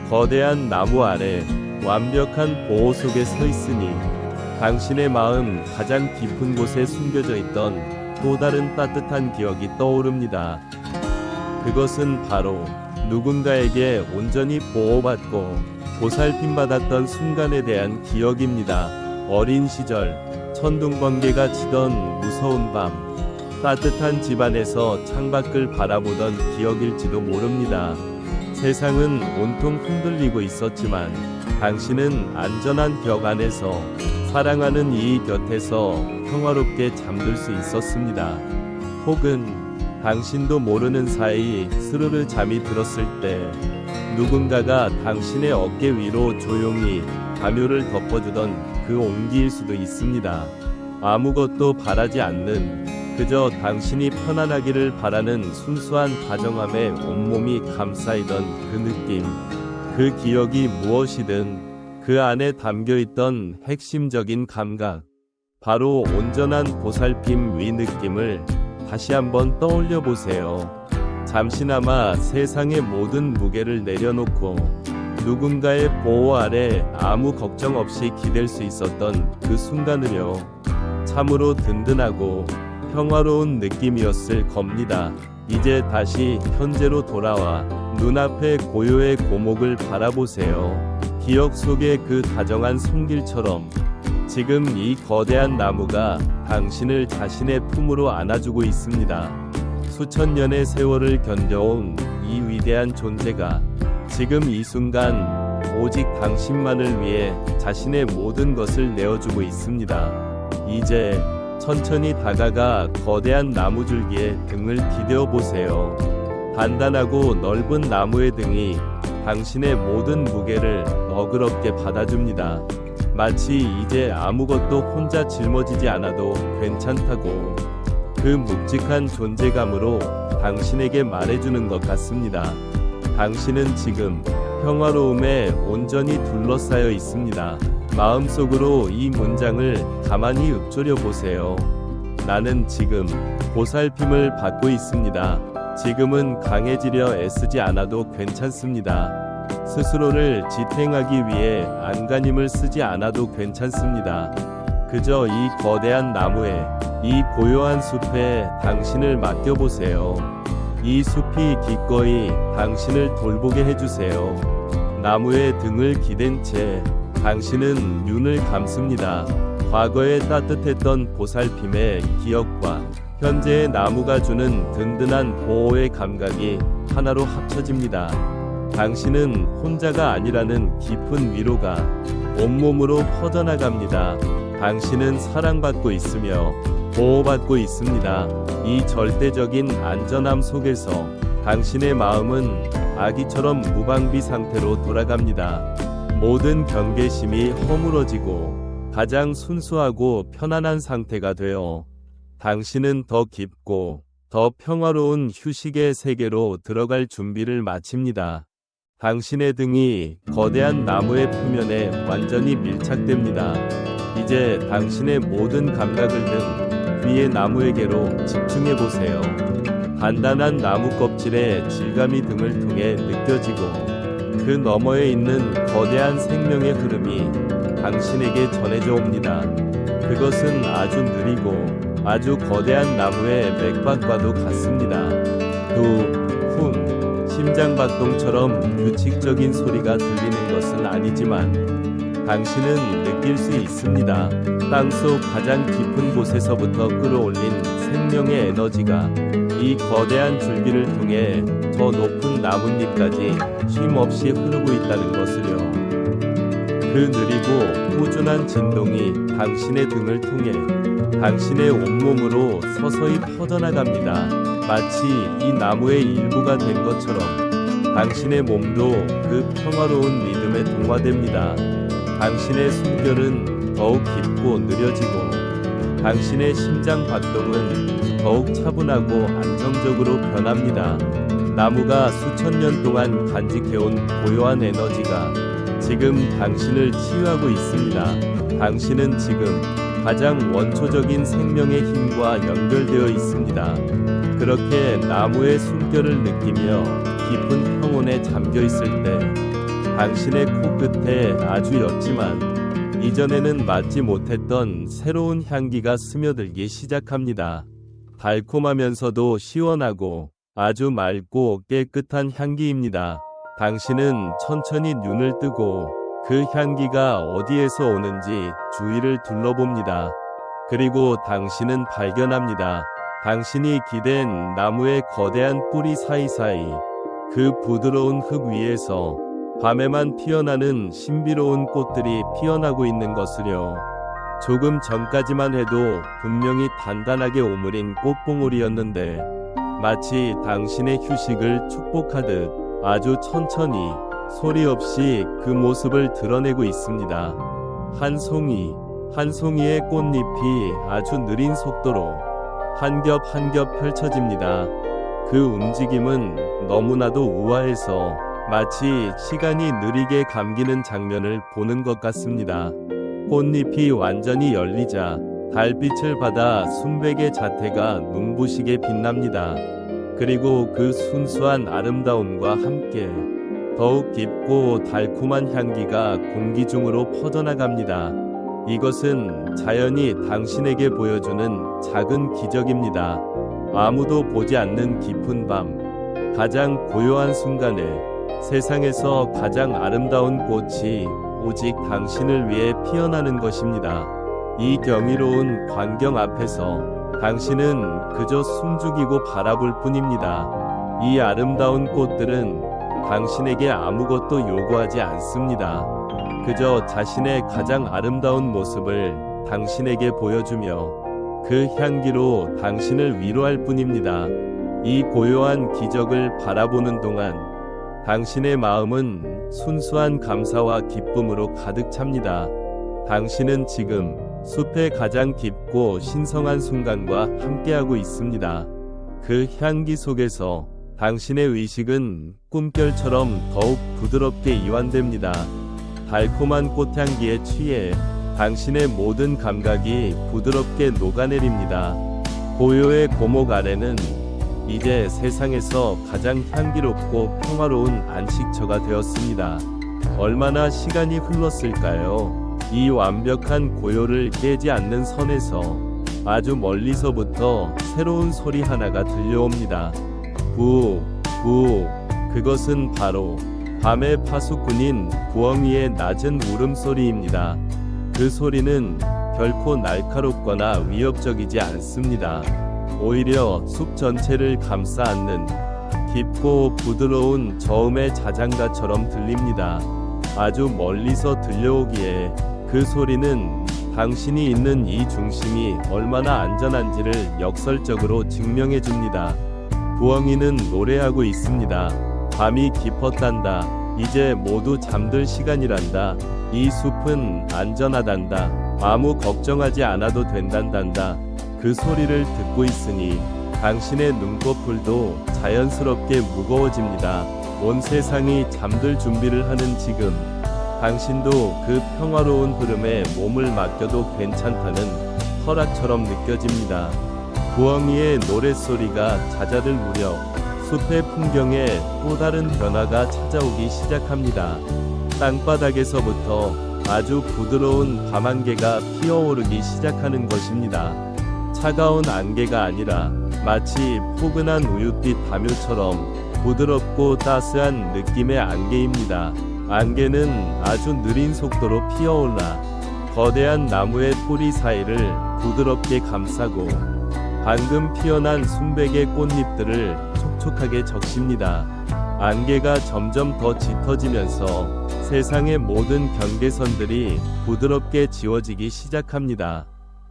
거대한 나무 아래 완벽한 보호 속에 서 있으니 당신의 마음 가장 깊은 곳에 숨겨져 있던 또 다른 따뜻한 기억이 떠오릅니다. 그것은 바로 누군가에게 온전히 보호받고 보살핌받았던 순간에 대한 기억입니다. 어린 시절, 천둥번개가 치던 무서운 밤, 따뜻한 집안에서 창밖을 바라보던 기억일지도 모릅니다. 세상은 온통 흔들리고 있었지만 당신은 안전한 벽 안에서 사랑하는 이 곁에서 평화롭게 잠들 수 있었습니다. 혹은 당신도 모르는 사이 스르르 잠이 들었을 때 누군가가 당신의 어깨 위로 조용히 담요를 덮어주던 그 온기일 수도 있습니다. 아무것도 바라지 않는 그저 당신이 편안하기를 바라는 순수한 다정함에 온몸이 감싸이던 그 느낌, 그 기억이 무엇이든 그 안에 담겨있던 핵심적인 감각, 바로 온전한 보살핌 위 느낌을 다시 한번 떠올려 보세요. 잠시나마 세상의 모든 무게를 내려놓고 누군가의 보호 아래 아무 걱정 없이 기댈 수 있었던 그 순간은요, 참으로 든든하고 평화로운 느낌이었을 겁니다. 이제 다시 현재로 돌아와 눈앞의 고요의 고목을 바라보세요. 기억 속의 그 다정한 손길처럼 지금 이 거대한 나무가 당신을 자신의 품으로 안아주고 있습니다. 수천 년의 세월을 견뎌온 이 위대한 존재가 지금 이 순간 오직 당신만을 위해 자신의 모든 것을 내어주고 있습니다. 이제 천천히 다가가 거대한 나무줄기에 등을 기대어 보세요. 단단하고 넓은 나무의 등이 당신의 모든 무게를 너그럽게 받아줍니다. 마치 이제 아무것도 혼자 짊어지지 않아도 괜찮다고 그 묵직한 존재감으로 당신에게 말해주는 것 같습니다. 당신은 지금 평화로움에 온전히 둘러싸여 있습니다. 마음속으로 이 문장을 가만히 읊조려 보세요. 나는 지금 보살핌을 받고 있습니다. 지금은 강해지려 애쓰지 않아도 괜찮습니다. 스스로를 지탱하기 위해 안간힘을 쓰지 않아도 괜찮습니다. 그저 이 거대한 나무에, 이 고요한 숲에 당신을 맡겨보세요. 이 숲이 기꺼이 당신을 돌보게 해주세요. 나무에 등을 기댄 채 당신은 눈을 감습니다. 과거에 따뜻했던 보살핌의 기억과 현재의 나무가 주는 든든한 보호의 감각이 하나로 합쳐집니다. 당신은 혼자가 아니라는 깊은 위로가 온몸으로 퍼져나갑니다. 당신은 사랑받고 있으며 보호받고 있습니다. 이 절대적인 안전함 속에서 당신의 마음은 아기처럼 무방비 상태로 돌아갑니다. 모든 경계심이 허물어지고 가장 순수하고 편안한 상태가 되어 당신은 더 깊고 더 평화로운 휴식의 세계로 들어갈 준비를 마칩니다. 당신의 등이 거대한 나무의 표면에 완전히 밀착됩니다. 이제 당신의 모든 감각을 등 위의 나무에게로 집중해 보세요. 단단한 나무 껍질의 질감이 등을 통해 느껴지고 그 너머에 있는 거대한 생명의 흐름이 당신에게 전해져 옵니다. 그것은 아주 느리고 아주 거대한 나무의 맥박과도 같습니다. 후, 심장박동처럼 규칙적인 소리가 들리는 것은 아니지만 당신은 느낄 수 있습니다. 땅속 가장 깊은 곳에서부터 끌어올린 생명의 에너지가 이 거대한 줄기를 통해 저 높은 나뭇잎까지 쉼없이 흐르고 있다는 것을요. 그 느리고 꾸준한 진동이 당신의 등을 통해 당신의 온몸으로 서서히 퍼져나갑니다. 마치 이 나무의 일부가 된 것처럼 당신의 몸도 그 평화로운 리듬에 동화됩니다. 당신의 숨결은 더욱 깊고 느려지고 당신의 심장 박동은 더욱 차분하고 안정적으로 변합니다. 나무가 수천 년 동안 간직해온 고요한 에너지가 지금 당신을 치유하고 있습니다. 당신은 지금 가장 원초적인 생명의 힘과 연결되어 있습니다. 그렇게 나무의 숨결을 느끼며 깊은 평온에 잠겨 있을 때 당신의 코끝에 아주 옅지만 이전에는 맡지 못했던 새로운 향기가 스며들기 시작합니다. 달콤하면서도 시원하고 아주 맑고 깨끗한 향기입니다. 당신은 천천히 눈을 뜨고 그 향기가 어디에서 오는지 주위를 둘러봅니다. 그리고 당신은 발견합니다. 당신이 기댄 나무의 거대한 뿌리 사이사이 그 부드러운 흙 위에서 밤에만 피어나는 신비로운 꽃들이 피어나고 있는 것을요. 조금 전까지만 해도 분명히 단단하게 오므린 꽃봉오리였는데 마치 당신의 휴식을 축복하듯 아주 천천히 소리 없이 그 모습을 드러내고 있습니다. 한 송이, 한 송이의 꽃잎이 아주 느린 속도로 한 겹 한 겹 펼쳐집니다. 그 움직임은 너무나도 우아해서 마치 시간이 느리게 감기는 장면을 보는 것 같습니다. 꽃잎이 완전히 열리자 달빛을 받아 순백의 자태가 눈부시게 빛납니다. 그리고 그 순수한 아름다움과 함께 더욱 깊고 달콤한 향기가 공기 중으로 퍼져나갑니다. 이것은 자연이 당신에게 보여주는 작은 기적입니다. 아무도 보지 않는 깊은 밤, 가장 고요한 순간에 세상에서 가장 아름다운 꽃이 오직 당신을 위해 피어나는 것입니다. 이 경이로운 광경 앞에서 당신은 그저 숨죽이고 바라볼 뿐입니다. 이 아름다운 꽃들은 당신에게 아무것도 요구하지 않습니다. 그저 자신의 가장 아름다운 모습을 당신에게 보여주며 그 향기로 당신을 위로할 뿐입니다. 이 고요한 기적을 바라보는 동안 당신의 마음은 순수한 감사와 기쁨으로 가득 찹니다. 당신은 지금 숲의 가장 깊고 신성한 순간과 함께하고 있습니다. 그 향기 속에서 당신의 의식은 꿈결처럼 더욱 부드럽게 이완됩니다. 달콤한 꽃향기에 취해 당신의 모든 감각이 부드럽게 녹아내립니다. 고요의 고목 아래는 이제 세상에서 가장 향기롭고 평화로운 안식처가 되었습니다. 얼마나 시간이 흘렀을까요? 이 완벽한 고요를 깨지 않는 선에서 아주 멀리서부터 새로운 소리 하나가 들려옵니다. 부, 부. 그것은 바로 밤의 파수꾼인 부엉이의 낮은 울음소리입니다. 그 소리는 결코 날카롭거나 위협적이지 않습니다. 오히려 숲 전체를 감싸 안는 깊고 부드러운 저음의 자장가처럼 들립니다. 아주 멀리서 들려오기에 그 소리는 당신이 있는 이 중심이 얼마나 안전한지를 역설적으로 증명해 줍니다. 부엉이는 노래하고 있습니다. 밤이 깊었단다. 이제 모두 잠들 시간이란다. 이 숲은 안전하단다. 아무 걱정하지 않아도 된단단다. 그 소리를 듣고 있으니 당신의 눈꺼풀도 자연스럽게 무거워집니다. 온 세상이 잠들 준비를 하는 지금, 당신도 그 평화로운 흐름에 몸을 맡겨도 괜찮다는 허락처럼 느껴집니다. 부엉이의 노랫소리가 잦아들 무렵 숲의 풍경에 또 다른 변화가 찾아오기 시작합니다. 땅바닥에서부터 아주 부드러운 밤안개가 피어오르기 시작하는 것입니다. 차가운 안개가 아니라 마치 포근한 우윳빛 담요처럼 부드럽고 따스한 느낌의 안개입니다. 안개는 아주 느린 속도로 피어올라 거대한 나무의 뿌리 사이를 부드럽게 감싸고 방금 피어난 순백의 꽃잎들을 촉촉하게 적십니다. 안개가 점점 더 짙어지면서 세상의 모든 경계선들이 부드럽게 지워지기 시작합니다.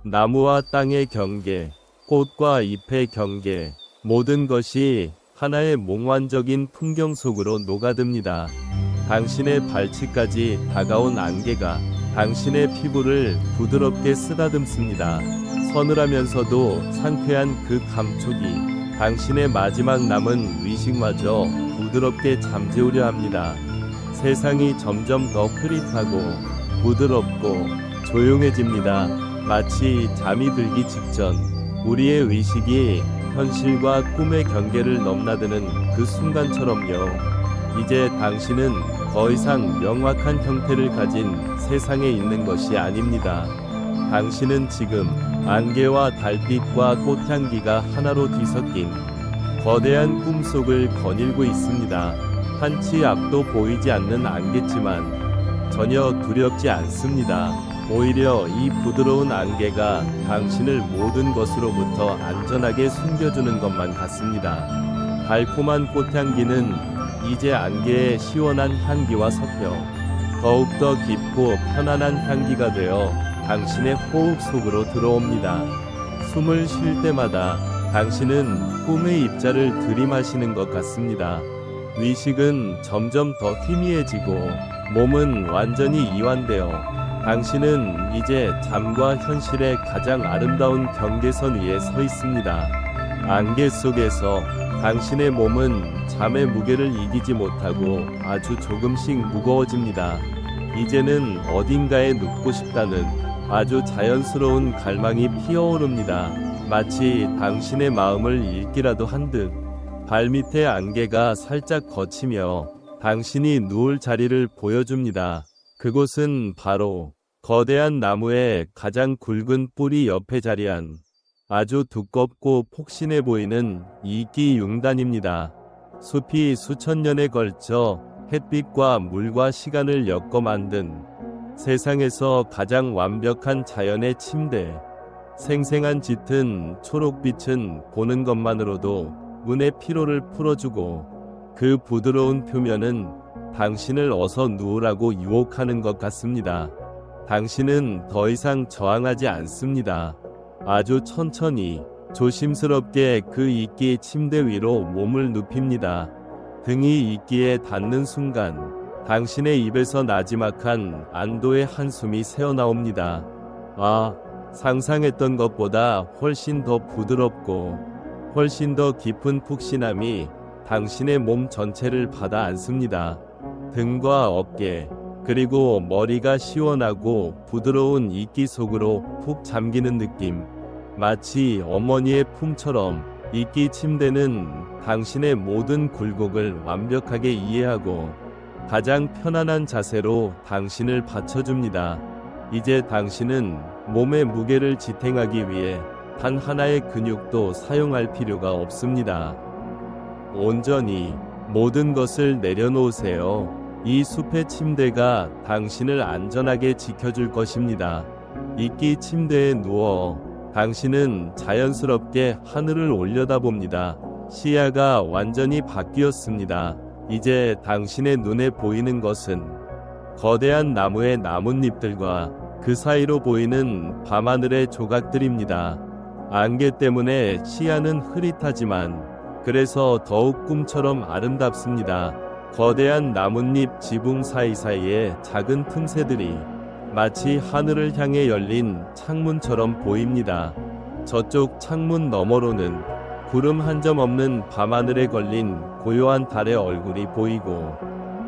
나무와 땅의 경계, 꽃과 잎의 경계, 모든 것이 하나의 몽환적인 풍경 속으로 녹아듭니다. 당신의 발치까지 다가온 안개가 당신의 피부를 부드럽게 쓰다듬습니다. 서늘하면서도 상쾌한 그 감촉이 당신의 마지막 남은 의식마저 부드럽게 잠재우려 합니다. 세상이 점점 더 흐릿하고 부드럽고 조용해집니다. 마치 잠이 들기 직전 우리의 의식이 현실과 꿈의 경계를 넘나드는 그 순간처럼요. 이제 당신은 더 이상 명확한 형태를 가진 세상에 있는 것이 아닙니다. 당신은 지금 안개와 달빛과 꽃향기가 하나로 뒤섞인 거대한 꿈속을 거닐고 있습니다. 한치 앞도 보이지 않는 안개지만 전혀 두렵지 않습니다. 오히려 이 부드러운 안개가 당신을 모든 것으로부터 안전하게 숨겨주는 것만 같습니다. 달콤한 꽃향기는 이제 안개의 시원한 향기와 섞여 더욱더 깊고 편안한 향기가 되어 당신의 호흡 속으로 들어옵니다. 숨을 쉴 때마다 당신은 꿈의 입자를 들이마시는 것 같습니다. 의식은 점점 더 희미해지고 몸은 완전히 이완되어 당신은 이제 잠과 현실의 가장 아름다운 경계선 위에 서 있습니다. 안개 속에서 당신의 몸은 잠의 무게를 이기지 못하고 아주 조금씩 무거워집니다. 이제는 어딘가에 눕고 싶다는 아주 자연스러운 갈망이 피어오릅니다. 마치 당신의 마음을 읽기라도 한 듯. 발밑의 안개가 살짝 걷히며 당신이 누울 자리를 보여줍니다. 그곳은 바로 거대한 나무의 가장 굵은 뿌리 옆에 자리한 아주 두껍고 폭신해 보이는 이끼 융단입니다. 숲이 수천 년에 걸쳐 햇빛과 물과 시간을 엮어 만든 세상에서 가장 완벽한 자연의 침대. 생생한 짙은 초록빛은 보는 것만으로도 눈의 피로를 풀어주고 그 부드러운 표면은 당신을 어서 누우라고 유혹하는 것 같습니다. 당신은 더 이상 저항하지 않습니다. 아주 천천히 조심스럽게 그 이끼 침대 위로 몸을 눕힙니다. 등이 이끼에 닿는 순간 당신의 입에서 나지막한 안도의 한숨이 새어나옵니다. 아, 상상했던 것보다 훨씬 더 부드럽고 훨씬 더 깊은 푹신함이 당신의 몸 전체를 받아 안습니다. 등과 어깨, 그리고 머리가 시원하고 부드러운 이끼 속으로 푹 잠기는 느낌. 마치 어머니의 품처럼 이끼 침대는 당신의 모든 굴곡을 완벽하게 이해하고 가장 편안한 자세로 당신을 받쳐줍니다. 이제 당신은 몸의 무게를 지탱하기 위해 단 하나의 근육도 사용할 필요가 없습니다. 온전히 모든 것을 내려놓으세요. 이 숲의 침대가 당신을 안전하게 지켜줄 것입니다. 이끼 침대에 누워 당신은 자연스럽게 하늘을 올려다봅니다. 시야가 완전히 바뀌었습니다. 이제 당신의 눈에 보이는 것은 거대한 나무의 나뭇잎들과 그 사이로 보이는 밤하늘의 조각들입니다. 안개 때문에 시야는 흐릿하지만 그래서 더욱 꿈처럼 아름답습니다. 거대한 나뭇잎 지붕 사이사이에 작은 틈새들이 마치 하늘을 향해 열린 창문처럼 보입니다. 저쪽 창문 너머로는 구름 한 점 없는 밤하늘에 걸린 고요한 달의 얼굴이 보이고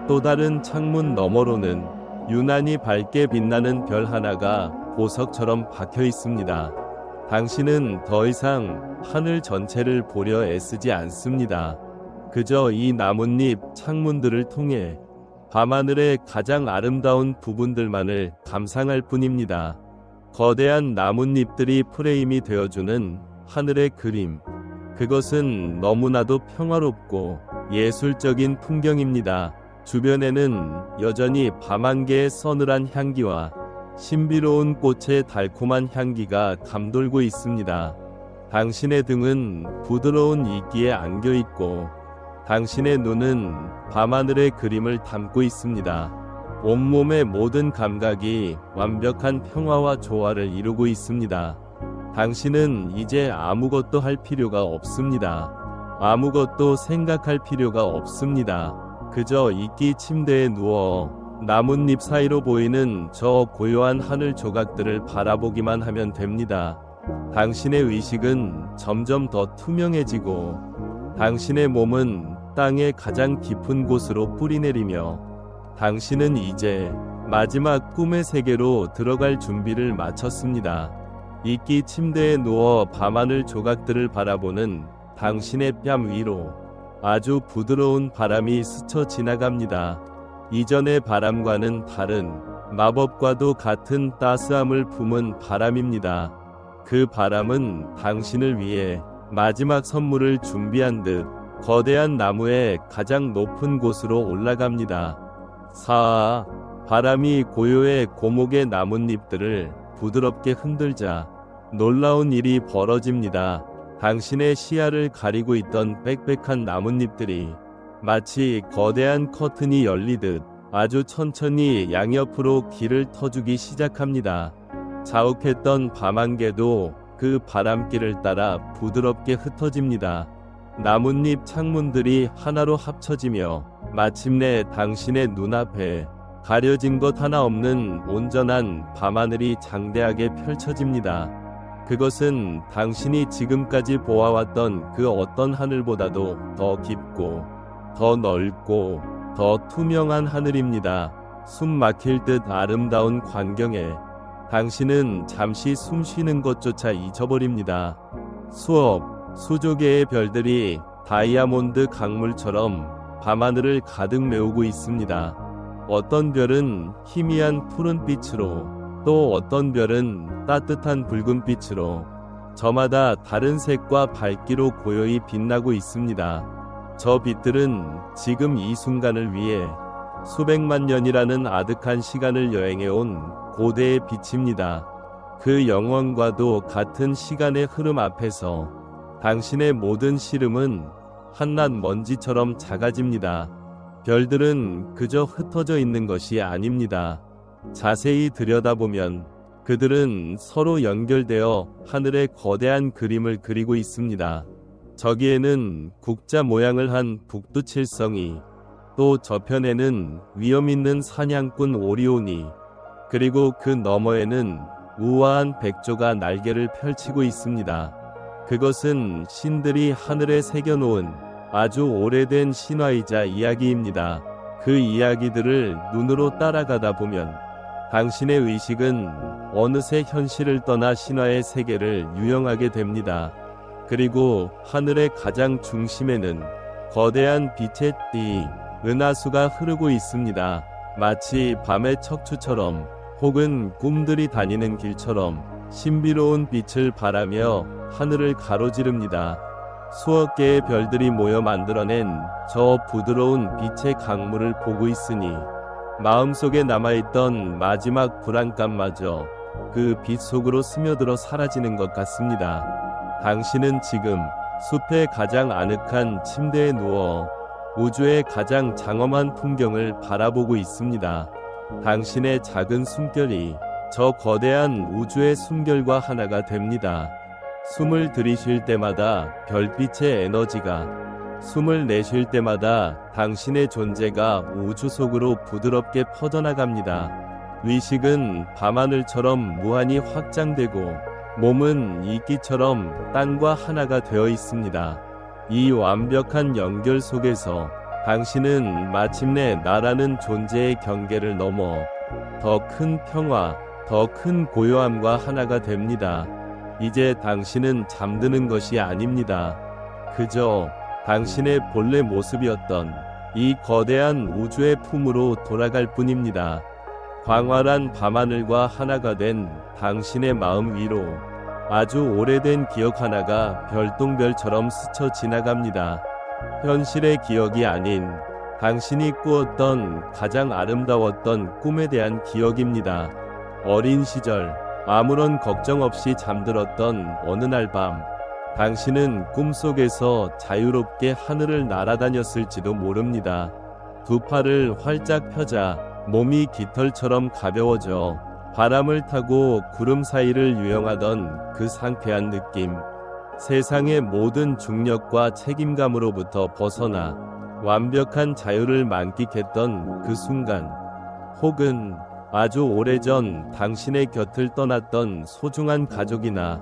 또 다른 창문 너머로는 유난히 밝게 빛나는 별 하나가 보석처럼 박혀 있습니다. 당신은 더 이상 하늘 전체를 보려 애쓰지 않습니다. 그저 이 나뭇잎 창문들을 통해 밤하늘의 가장 아름다운 부분들만을 감상할 뿐입니다. 거대한 나뭇잎들이 프레임이 되어주는 하늘의 그림. 그것은 너무나도 평화롭고 예술적인 풍경입니다. 주변에는 여전히 밤안개의 서늘한 향기와 신비로운 꽃의 달콤한 향기가 감돌고 있습니다. 당신의 등은 부드러운 이끼에 안겨 있고 당신의 눈은 밤하늘의 그림을 담고 있습니다. 온몸의 모든 감각이 완벽한 평화와 조화를 이루고 있습니다. 당신은 이제 아무것도 할 필요가 없습니다. 아무것도 생각할 필요가 없습니다. 그저 이끼 침대에 누워 나뭇잎 사이로 보이는 저 고요한 하늘 조각들을 바라보기만 하면 됩니다. 당신의 의식은 점점 더 투명해지고 당신의 몸은 땅의 가장 깊은 곳으로 뿌리내리며 당신은 이제 마지막 꿈의 세계로 들어갈 준비를 마쳤습니다. 이끼 침대에 누워 밤하늘 조각들을 바라보는 당신의 뺨 위로 아주 부드러운 바람이 스쳐 지나갑니다. 이전의 바람과는 다른 마법과도 같은 따스함을 품은 바람입니다. 그 바람은 당신을 위해 마지막 선물을 준비한 듯 거대한 나무의 가장 높은 곳으로 올라갑니다. 바람이 고요의 고목의 나뭇잎들을 부드럽게 흔들자 놀라운 일이 벌어집니다. 당신의 시야를 가리고 있던 빽빽한 나뭇잎들이 마치 거대한 커튼이 열리듯 아주 천천히 양옆으로 길을 터주기 시작합니다. 자욱했던 밤안개도 그 바람길을 따라 부드럽게 흩어집니다. 나뭇잎 창문들이 하나로 합쳐지며 마침내 당신의 눈앞에 가려진 것 하나 없는 온전한 밤하늘이 장대하게 펼쳐집니다. 그것은 당신이 지금까지 보아왔던 그 어떤 하늘보다도 더 깊고 더 넓고 더 투명한 하늘입니다. 숨 막힐 듯 아름다운 광경에 당신은 잠시 숨 쉬는 것조차 잊어버립니다. 수조 개의 별들이 다이아몬드 강물처럼 밤하늘을 가득 메우고 있습니다. 어떤 별은 희미한 푸른빛으로 또 어떤 별은 따뜻한 붉은빛으로 저마다 다른 색과 밝기로 고요히 빛나고 있습니다. 저 빛들은 지금 이 순간을 위해 수백만 년이라는 아득한 시간을 여행해온 고대의 빛입니다. 그 영원과도 같은 시간의 흐름 앞에서 당신의 모든 시름은 한낱 먼지처럼 작아집니다. 별들은 그저 흩어져 있는 것이 아닙니다. 자세히 들여다보면 그들은 서로 연결되어 하늘의 거대한 그림을 그리고 있습니다. 저기에는 국자 모양을 한 북두칠성이, 또 저편에는 위험있는 사냥꾼 오리온이, 그리고 그 너머에는 우아한 백조가 날개를 펼치고 있습니다. 그것은 신들이 하늘에 새겨놓은 아주 오래된 신화이자 이야기입니다. 그 이야기들을 눈으로 따라가다 보면 당신의 의식은 어느새 현실을 떠나 신화의 세계를 유영하게 됩니다. 그리고 하늘의 가장 중심에는 거대한 빛의 띠, 은하수가 흐르고 있습니다. 마치 밤의 척추처럼 혹은 꿈들이 다니는 길처럼 신비로운 빛을 발하며 하늘을 가로지릅니다. 수억 개의 별들이 모여 만들어낸 저 부드러운 빛의 강물을 보고 있으니 마음속에 남아있던 마지막 불안감마저 그 빛 속으로 스며들어 사라지는 것 같습니다. 당신은 지금 숲의 가장 아늑한 침대에 누워 우주의 가장 장엄한 풍경을 바라보고 있습니다. 당신의 작은 숨결이 저 거대한 우주의 숨결과 하나가 됩니다. 숨을 들이쉴 때마다 별빛의 에너지가, 숨을 내쉴 때마다 당신의 존재가 우주 속으로 부드럽게 퍼져나갑니다. 의식은 밤하늘처럼 무한히 확장되고 몸은 이끼처럼 땅과 하나가 되어 있습니다. 이 완벽한 연결 속에서 당신은 마침내 나라는 존재의 경계를 넘어 더 큰 평화, 더 큰 고요함과 하나가 됩니다. 이제 당신은 잠드는 것이 아닙니다. 그저 당신의 본래 모습이었던 이 거대한 우주의 품으로 돌아갈 뿐입니다. 광활한 밤하늘과 하나가 된 당신의 마음 위로 아주 오래된 기억 하나가 별똥별처럼 스쳐 지나갑니다. 현실의 기억이 아닌 당신이 꾸었던 가장 아름다웠던 꿈에 대한 기억입니다. 어린 시절 아무런 걱정 없이 잠들었던 어느 날 밤, 당신은 꿈속에서 자유롭게 하늘을 날아다녔을지도 모릅니다. 두 팔을 활짝 펴자 몸이 깃털처럼 가벼워져 바람을 타고 구름 사이를 유영하던 그 상쾌한 느낌. 세상의 모든 중력과 책임감으로부터 벗어나 완벽한 자유를 만끽했던 그 순간, 혹은 아주 오래전 당신의 곁을 떠났던 소중한 가족이나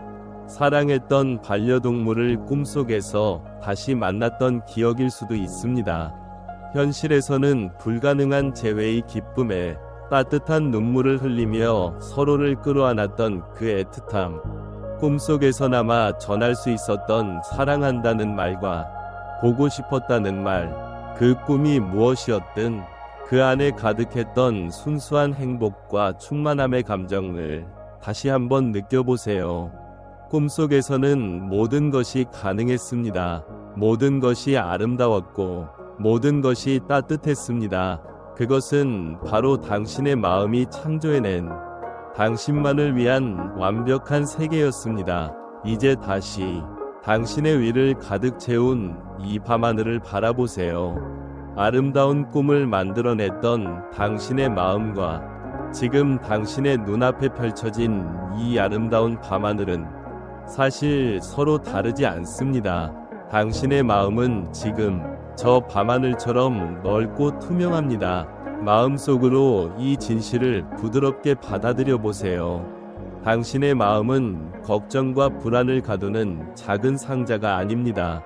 사랑했던 반려동물을 꿈속에서 다시 만났던 기억일 수도 있습니다. 현실에서는 불가능한 재회의 기쁨에 따뜻한 눈물을 흘리며 서로를 끌어안았던 그 애틋함, 꿈속에서나마 전할 수 있었던 사랑한다는 말과 보고 싶었다는 말, 그 꿈이 무엇이었든 그 안에 가득했던 순수한 행복과 충만함의 감정을 다시 한번 느껴보세요. 꿈속에서는 모든 것이 가능했습니다. 모든 것이 아름다웠고 모든 것이 따뜻했습니다. 그것은 바로 당신의 마음이 창조해낸 당신만을 위한 완벽한 세계였습니다. 이제 다시 당신의 위를 가득 채운 이 밤하늘을 바라보세요. 아름다운 꿈을 만들어냈던 당신의 마음과 지금 당신의 눈앞에 펼쳐진 이 아름다운 밤하늘은 사실 서로 다르지 않습니다. 당신의 마음은 지금 저 밤하늘처럼 넓고 투명합니다. 마음속으로 이 진실을 부드럽게 받아들여 보세요. 당신의 마음은 걱정과 불안을 가두는 작은 상자가 아닙니다.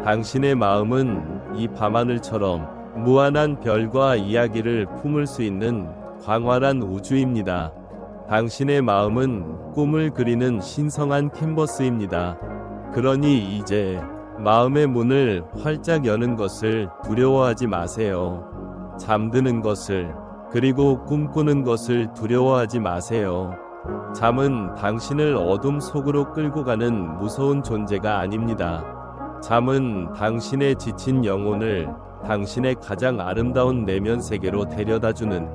당신의 마음은 이 밤하늘처럼 무한한 별과 이야기를 품을 수 있는 광활한 우주입니다. 당신의 마음은 꿈을 그리는 신성한 캔버스입니다. 그러니 이제 마음의 문을 활짝 여는 것을 두려워하지 마세요. 잠드는 것을, 그리고 꿈꾸는 것을 두려워하지 마세요. 잠은 당신을 어둠 속으로 끌고 가는 무서운 존재가 아닙니다. 잠은 당신의 지친 영혼을 당신의 가장 아름다운 내면 세계로 데려다주는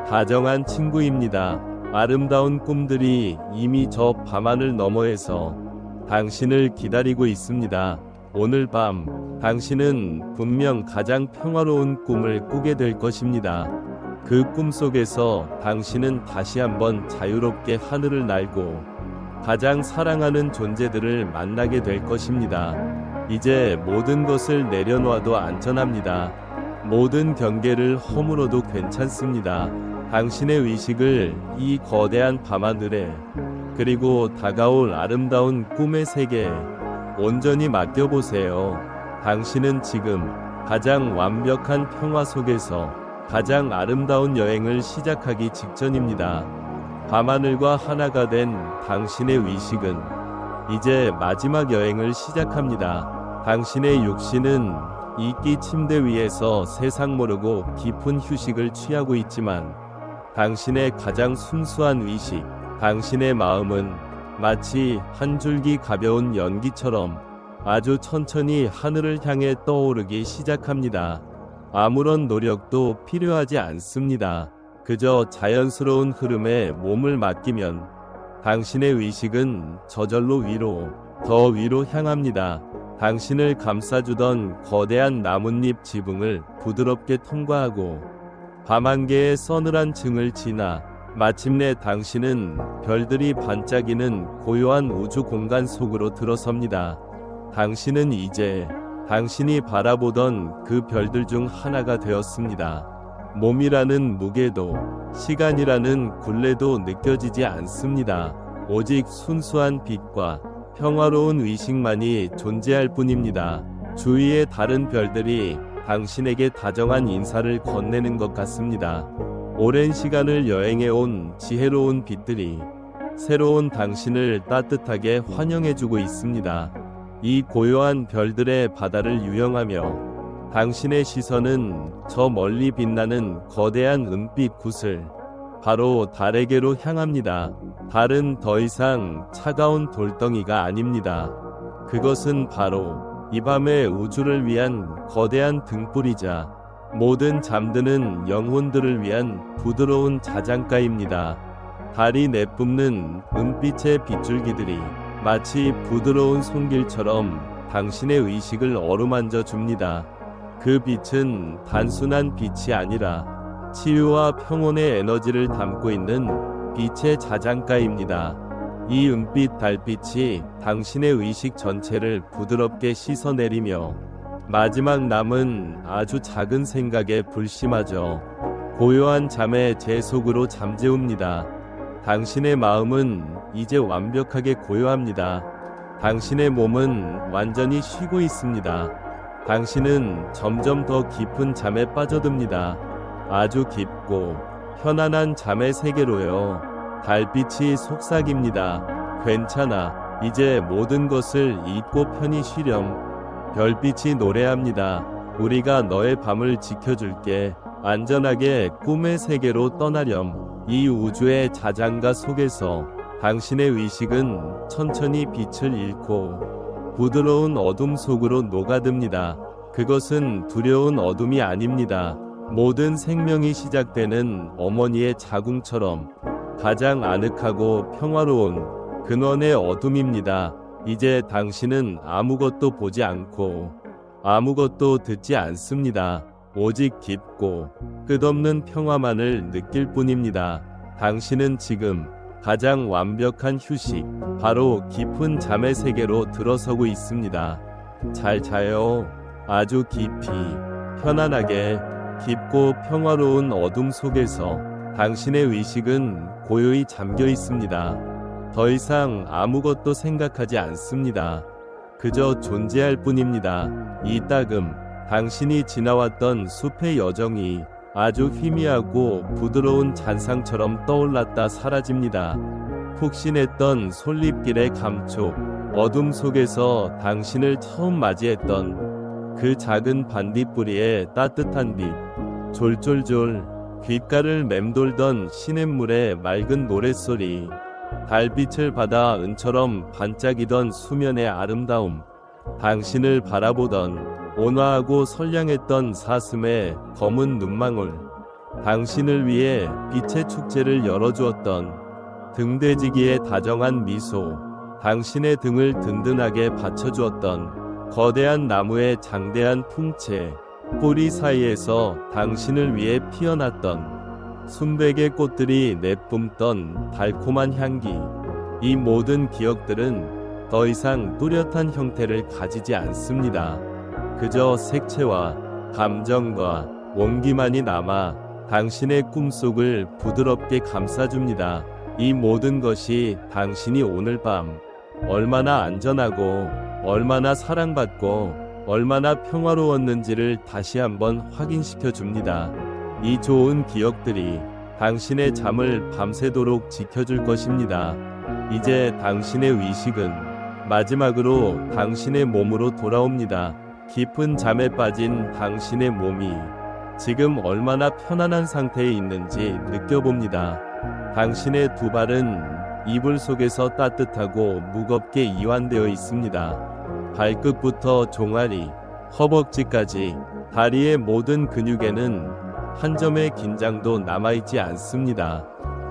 다정한 친구입니다. 아름다운 꿈들이 이미 저 밤하늘 너머에서 당신을 기다리고 있습니다. 오늘 밤 당신은 분명 가장 평화로운 꿈을 꾸게 될 것입니다. 그 꿈 속에서 당신은 다시 한번 자유롭게 하늘을 날고 가장 사랑하는 존재들을 만나게 될 것입니다. 이제 모든 것을 내려놓아도 안전합니다. 모든 경계를 허물어도 괜찮습니다. 당신의 의식을 이 거대한 밤하늘에, 그리고 다가올 아름다운 꿈의 세계에 온전히 맡겨보세요. 당신은 지금 가장 완벽한 평화 속에서 가장 아름다운 여행을 시작하기 직전입니다. 밤하늘과 하나가 된 당신의 의식은 이제 마지막 여행을 시작합니다. 당신의 육신은 이끼 침대 위에서 세상 모르고 깊은 휴식을 취하고 있지만 당신의 가장 순수한 의식, 당신의 마음은 마치 한 줄기 가벼운 연기처럼 아주 천천히 하늘을 향해 떠오르기 시작합니다. 아무런 노력도 필요하지 않습니다. 그저 자연스러운 흐름에 몸을 맡기면 당신의 의식은 저절로 위로, 더 위로 향합니다. 당신을 감싸주던 거대한 나뭇잎 지붕을 부드럽게 통과하고 밤안개의 서늘한 층을 지나 마침내 당신은 별들이 반짝이는 고요한 우주 공간 속으로 들어섭니다. 당신은 이제 당신이 바라보던 그 별들 중 하나가 되었습니다. 몸이라는 무게도 시간이라는 굴레도 느껴지지 않습니다. 오직 순수한 빛과 평화로운 의식만이 존재할 뿐입니다. 주위의 다른 별들이 당신에게 다정한 인사를 건네는 것 같습니다. 오랜 시간을 여행해온 지혜로운 빛들이 새로운 당신을 따뜻하게 환영해주고 있습니다. 이 고요한 별들의 바다를 유영하며 당신의 시선은 저 멀리 빛나는 거대한 은빛 구슬, 바로 달에게로 향합니다. 달은 더 이상 차가운 돌덩이가 아닙니다. 그것은 바로 이 밤의 우주를 위한 거대한 등불이자 모든 잠드는 영혼들을 위한 부드러운 자장가입니다. 달이 내뿜는 은빛의 빗줄기들이 마치 부드러운 손길처럼 당신의 의식을 어루만져 줍니다. 그 빛은 단순한 빛이 아니라 치유와 평온의 에너지를 담고 있는 빛의 자장가입니다. 이 은빛 달빛이 당신의 의식 전체를 부드럽게 씻어내리며 마지막 남은 아주 작은 생각에 불심하죠. 고요한 잠에 제 속으로 잠재웁니다. 당신의 마음은 이제 완벽하게 고요합니다. 당신의 몸은 완전히 쉬고 있습니다. 당신은 점점 더 깊은 잠에 빠져듭니다. 아주 깊고 편안한 잠의 세계로요. 달빛이 속삭입니다. 괜찮아. 이제 모든 것을 잊고 편히 쉬렴. 별빛이 노래합니다. 우리가 너의 밤을 지켜줄게. 안전하게 꿈의 세계로 떠나렴. 이 우주의 자장가 속에서 당신의 의식은 천천히 빛을 잃고 부드러운 어둠 속으로 녹아듭니다. 그것은 두려운 어둠이 아닙니다. 모든 생명이 시작되는 어머니의 자궁처럼 가장 아늑하고 평화로운 근원의 어둠입니다. 이제 당신은 아무것도 보지 않고 아무것도 듣지 않습니다. 오직 깊고 끝없는 평화만을 느낄 뿐입니다. 당신은 지금 가장 완벽한 휴식, 바로 깊은 잠의 세계로 들어서고 있습니다. 잘 자요. 아주 깊이, 편안하게, 깊고 평화로운 어둠 속에서 당신의 의식은 고요히 잠겨 있습니다. 더 이상 아무것도 생각하지 않습니다. 그저 존재할 뿐입니다. 이따금 당신이 지나왔던 숲의 여정이 아주 희미하고 부드러운 잔상처럼 떠올랐다 사라집니다. 푹신했던 솔잎길의 감촉, 어둠 속에서 당신을 처음 맞이했던 그 작은 반딧불이의 따뜻한 빛, 졸졸졸 귓가를 맴돌던 시냇물의 맑은 노랫소리, 달빛을 받아 은처럼 반짝이던 수면의 아름다움, 당신을 바라보던 온화하고 선량했던 사슴의 검은 눈망울, 당신을 위해 빛의 축제를 열어주었던 등대지기의 다정한 미소, 당신의 등을 든든하게 받쳐주었던 거대한 나무의 장대한 풍채, 뿌리 사이에서 당신을 위해 피어났던 순백의 꽃들이 내뿜던 달콤한 향기. 이 모든 기억들은 더 이상 뚜렷한 형태를 가지지 않습니다. 그저 색채와 감정과 온기만이 남아 당신의 꿈속을 부드럽게 감싸줍니다. 이 모든 것이 당신이 오늘 밤 얼마나 안전하고 얼마나 사랑받고 얼마나 평화로웠는지를 다시 한번 확인시켜 줍니다. 이 좋은 기억들이 당신의 잠을 밤새도록 지켜줄 것입니다. 이제 당신의 의식은 마지막으로 당신의 몸으로 돌아옵니다. 깊은 잠에 빠진 당신의 몸이 지금 얼마나 편안한 상태에 있는지 느껴봅니다. 당신의 두 발은 이불 속에서 따뜻하고 무겁게 이완되어 있습니다. 발끝부터 종아리, 허벅지까지 다리의 모든 근육에는 한 점의 긴장도 남아있지 않습니다.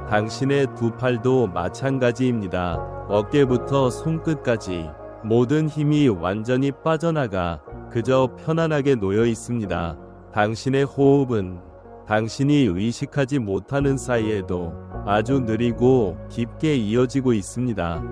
당신의 두 팔도 마찬가지입니다. 어깨부터 손끝까지 모든 힘이 완전히 빠져나가 그저 편안하게 놓여 있습니다. 당신의 호흡은 당신이 의식하지 못하는 사이에도 아주 느리고 깊게 이어지고 있습니다.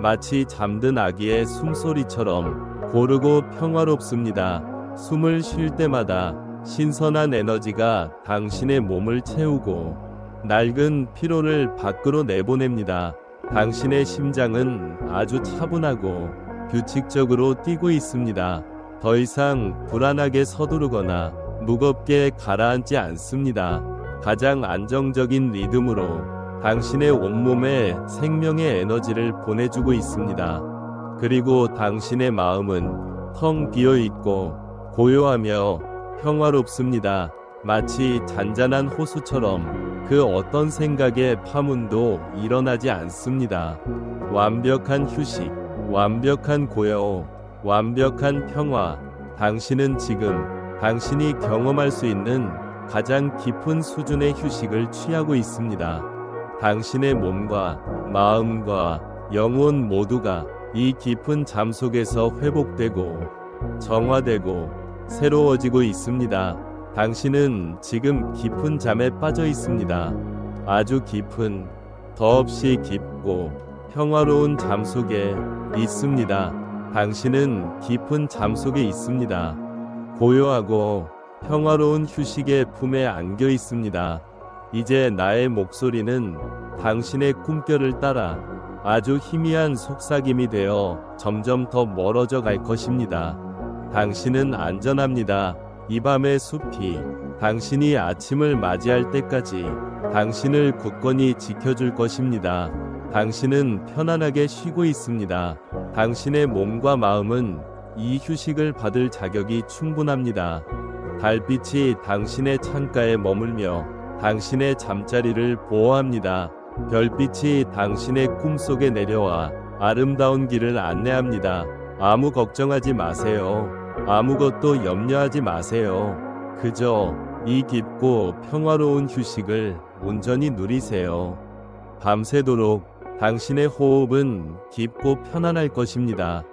마치 잠든 아기의 숨소리처럼 고르고 평화롭습니다. 숨을 쉴 때마다 신선한 에너지가 당신의 몸을 채우고 낡은 피로를 밖으로 내보냅니다. 당신의 심장은 아주 차분하고 규칙적으로 뛰고 있습니다. 더 이상 불안하게 서두르거나 무겁게 가라앉지 않습니다. 가장 안정적인 리듬으로 당신의 온몸에 생명의 에너지를 보내주고 있습니다. 그리고 당신의 마음은 텅 비어 있고 고요하며 평화롭습니다. 마치 잔잔한 호수처럼 그 어떤 생각의 파문도 일어나지 않습니다. 완벽한 휴식, 완벽한 고요, 완벽한 평화. 당신은 지금 당신이 경험할 수 있는 가장 깊은 수준의 휴식을 취하고 있습니다. 당신의 몸과 마음과 영혼 모두가 이 깊은 잠 속에서 회복되고 정화되고 새로워지고 있습니다. 당신은 지금 깊은 잠에 빠져 있습니다. 아주 깊은, 더없이 깊고 평화로운 잠 속에 있습니다. 당신은 깊은 잠 속에 있습니다. 고요하고 평화로운 휴식의 품에 안겨 있습니다. 이제 나의 목소리는 당신의 꿈결을 따라 아주 희미한 속삭임이 되어 점점 더 멀어져 갈 것입니다. 당신은 안전합니다. 이 밤의 숲이 당신이 아침을 맞이할 때까지 당신을 굳건히 지켜줄 것입니다. 당신은 편안하게 쉬고 있습니다. 당신의 몸과 마음은 이 휴식을 받을 자격이 충분합니다. 달빛이 당신의 창가에 머물며 당신의 잠자리를 보호합니다. 별빛이 당신의 꿈속에 내려와 아름다운 길을 안내합니다. 아무 걱정하지 마세요. 아무것도 염려하지 마세요. 그저 이 깊고 평화로운 휴식을 온전히 누리세요. 밤새도록 당신의 호흡은 깊고 편안할 것입니다.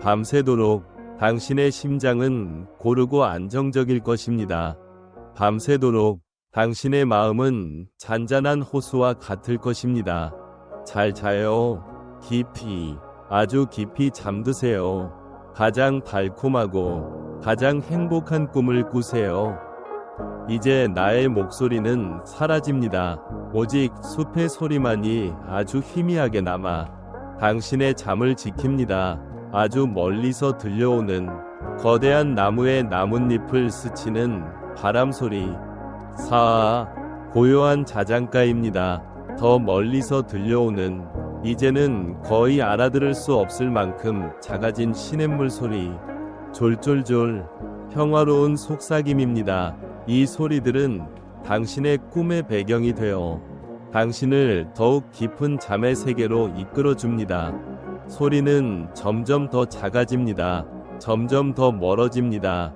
밤새도록 당신의 심장은 고르고 안정적일 것입니다. 밤새도록 당신의 마음은 잔잔한 호수와 같을 것입니다. 잘 자요. 깊이, 아주 깊이 잠드세요. 가장 달콤하고 가장 행복한 꿈을 꾸세요. 이제 나의 목소리는 사라집니다. 오직 숲의 소리만이 아주 희미하게 남아 당신의 잠을 지킵니다. 아주 멀리서 들려오는 거대한 나무의 나뭇잎을 스치는 바람 소리. 고요한 자장가입니다. 더 멀리서 들려오는 이제는 거의 알아들을 수 없을 만큼 작아진 시냇물 소리. 졸졸졸 평화로운 속삭임입니다. 이 소리들은 당신의 꿈의 배경이 되어 당신을 더욱 깊은 잠의 세계로 이끌어줍니다. 소리는 점점 더 작아집니다. 점점 더 멀어집니다.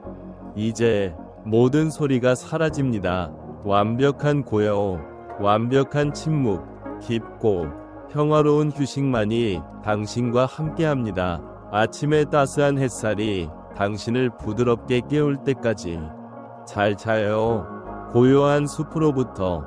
이제 모든 소리가 사라집니다. 완벽한 고요, 완벽한 침묵, 깊고 평화로운 휴식만이 당신과 함께합니다. 아침의 따스한 햇살이 당신을 부드럽게 깨울 때까지 잘 자요. 고요한 숲으로부터